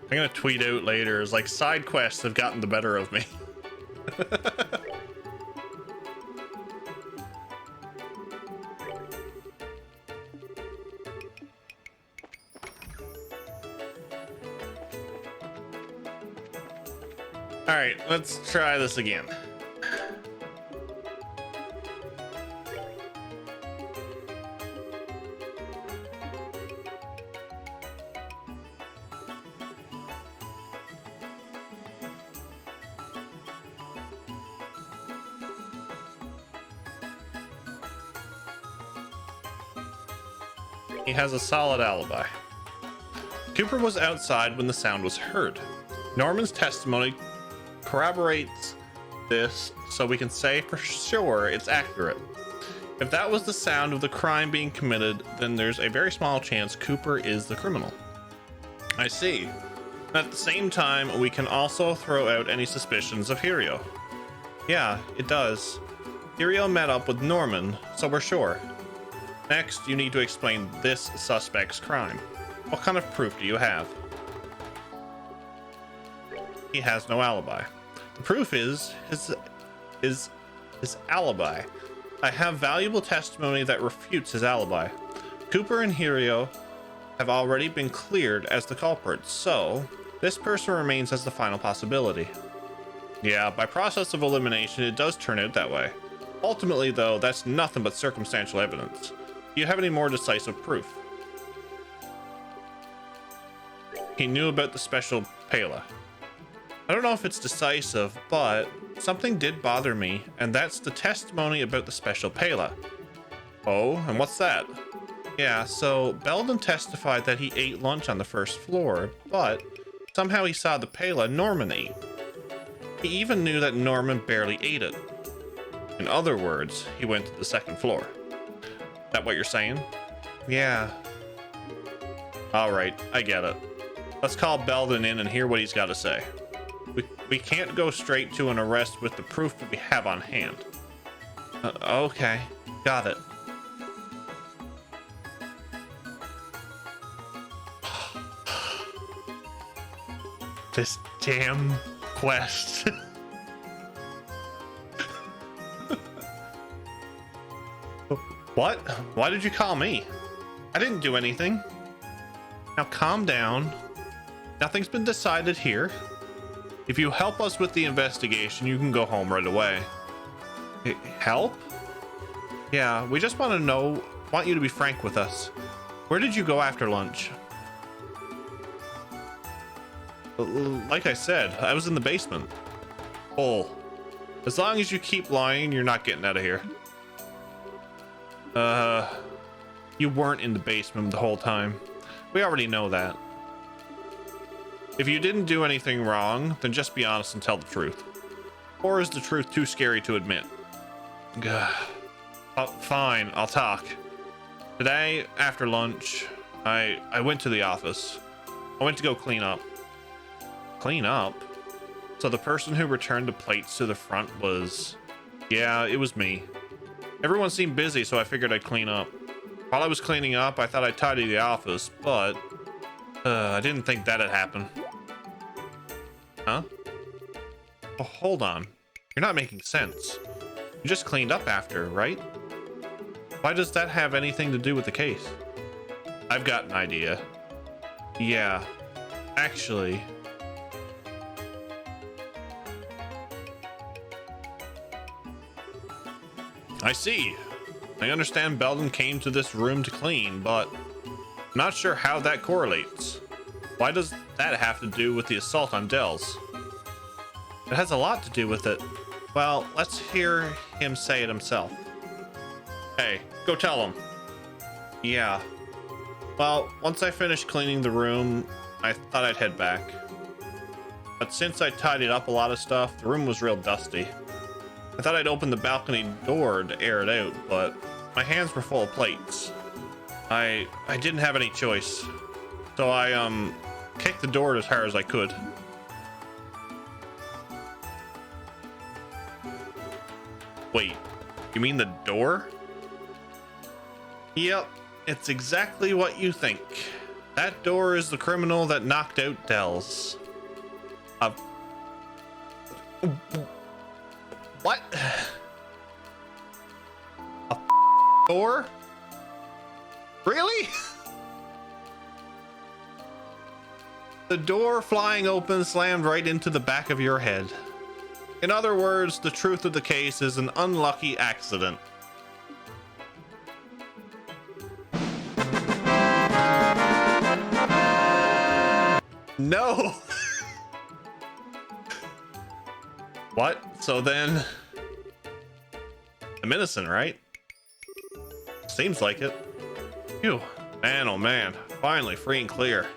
I'm gonna tweet out later. It's like side quests have gotten the better of me. All right, let's try this again. He has a solid alibi. Cooper was outside when the sound was heard. Norman's testimony corroborates this, so we can say for sure it's accurate. If that was the sound of the crime being committed, then there's a very small chance Cooper is the criminal. I see. At the same time, we can also throw out any suspicions of Hirio. Yeah, it does. Hirio met up with Norman, so we're sure. Next, you need to explain this suspect's crime. What kind of proof do you have? He has no alibi. The proof is his alibi. I have valuable testimony that refutes his alibi. Cooper and Hirio have already been cleared as the culprits, so this person remains as the final possibility. Yeah, by process of elimination, it does turn out that way. Ultimately, though, that's nothing but circumstantial evidence. Do you have any more decisive proof? He knew about the special Pela. I don't know if it's decisive, but something did bother me, and that's the testimony about the special Pela. Oh, and what's that? Yeah, so Belden testified that he ate lunch on the first floor, but somehow he saw the Pela Norman ate. He even knew that Norman barely ate it. In other words, he went to the second floor. Is that what you're saying? Yeah. Alright, I get it. Let's call Belden in and hear what he's got to say. We can't go straight to an arrest with the proof that we have on hand. Okay, got it. This damn quest. What? Why did you call me? I didn't do anything. Now calm down. Nothing's been decided here. If you help us with the investigation, you can go home right away. Help? Yeah, we just want you to be frank with us. Where did you go after lunch? Like I said, I was in the basement. Oh, as long as you keep lying, you're not getting out of here. You weren't in the basement the whole time. We already know that. If you didn't do anything wrong, then just be honest and tell the truth. Or is the truth too scary to admit? Fine, I'll talk. Today, after lunch, I went to the office. I went to go clean up. Clean up? So the person who returned the plates to the front was... Yeah, it was me. Everyone seemed busy, so I figured I'd clean up. While I was cleaning up, I thought I'd tidy the office, but... I didn't think that'd happen. Huh? Oh, hold on. You're not making sense. You just cleaned up after, right? Why does that have anything to do with the case? I've got an idea. Yeah. Actually... I see. I understand Belden came to this room to clean, but I'm not sure how that correlates. Why does that have to do with the assault on Dells? It has a lot to do with it. Well, let's hear him say it himself. Hey, go tell him. Yeah. Well, once I finished cleaning the room, I thought I'd head back. But since I tidied up a lot of stuff, the room was real dusty. I thought I'd open the balcony door to air it out, but my hands were full of plates. I didn't have any choice. So I kicked the door as hard as I could. Wait, you mean the door? Yep, it's exactly what you think. That door is the criminal that knocked out Dells. What? A door? Really? The door flying open slammed right into the back of your head. In other words, the truth of the case is an unlucky accident. No! What? So then... I'm innocent, right? Seems like it. Phew. Man, oh man, finally free and clear.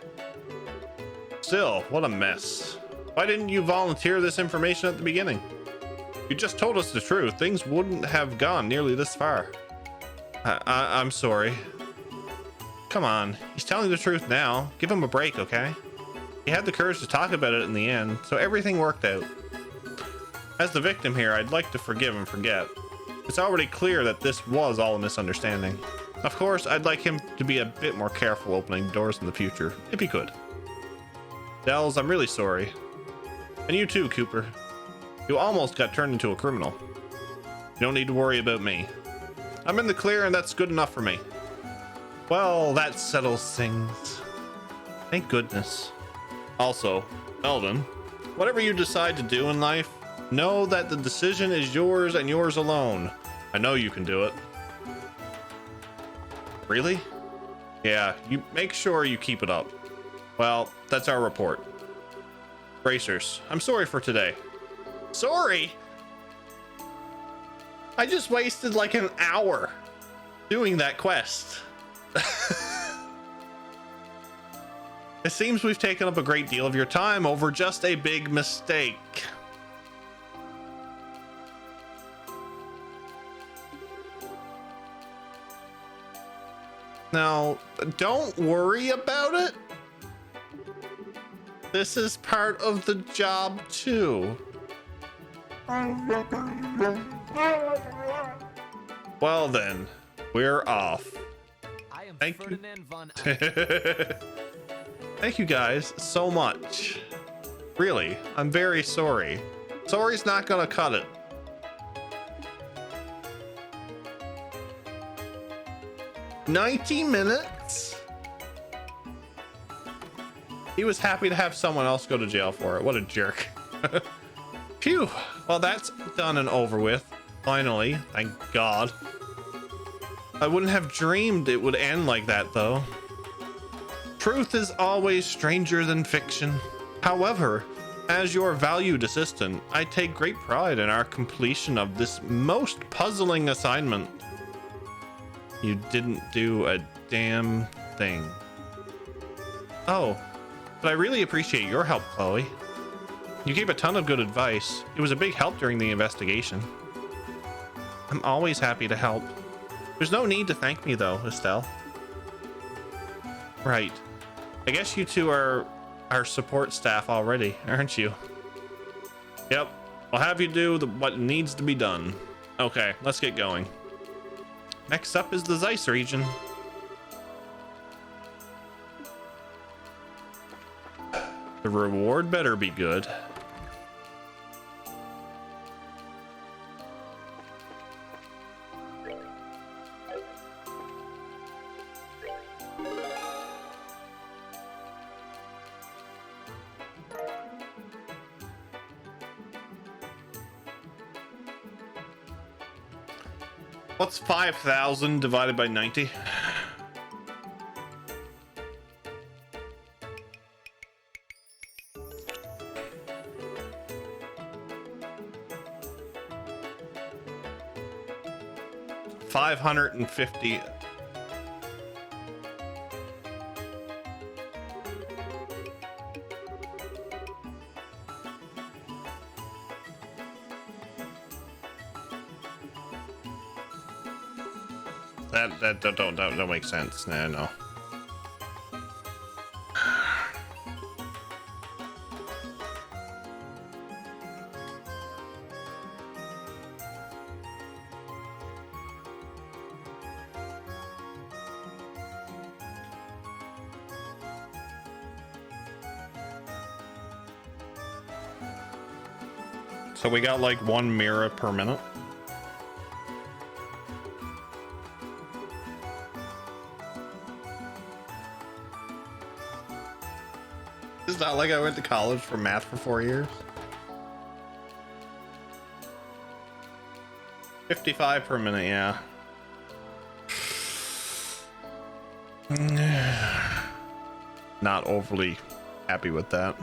Still, what a mess. Why didn't you volunteer this information at the beginning? If you just told us the truth, things wouldn't have gone nearly this far. I'm sorry. Come on, he's telling the truth now. Give him a break, okay? He had the courage to talk about it in the end, so everything worked out. As the victim here, I'd like to forgive and forget. It's already clear that this was all a misunderstanding. Of course, I'd like him to be a bit more careful opening doors in the future, if he could. Dells, I'm really sorry. And you too, Cooper. You almost got turned into a criminal. You don't need to worry about me. I'm in the clear and that's good enough for me. Well, that settles things. Thank goodness. Also, Eldon, whatever you decide to do in life, know that the decision is yours and yours alone. I know you can do it. Really? Yeah, you make sure you keep it up. Well, that's our report. Racers, I'm sorry for today. Sorry? I just wasted like an hour doing that quest. It seems we've taken up a great deal of your time over just a big mistake. Now, don't worry about it. This is part of the job too. Well then, we're off. Thank you. Thank you guys so much. Really, I'm very sorry. Sorry's not gonna cut it. $90 minutes? He was happy to have someone else go to jail for it. What a jerk. Phew. Well, that's done and over with. Finally, thank God. I wouldn't have dreamed it would end like that, though. Truth is always stranger than fiction. However, as your valued assistant, I take great pride in our completion of this most puzzling assignment. You didn't do a damn thing. Oh, but I really appreciate your help, Chloe. You gave a ton of good advice. It was a big help during the investigation. I'm always happy to help. There's no need to thank me though, Estelle. Right. I guess you two are our support staff already, aren't you? Yep. I'll have you do what needs to be done. Okay, let's get going. Next up is the Zeiss region. The reward better be good. What's 5,000 divided by 90? $550. That don't make sense. No. So we got like 1 mirror per minute. It's not like I went to college for math for 4 years. 55 per minute, yeah. Not overly happy with that.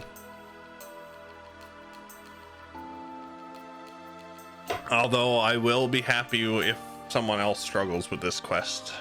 Although I will be happy if someone else struggles with this quest.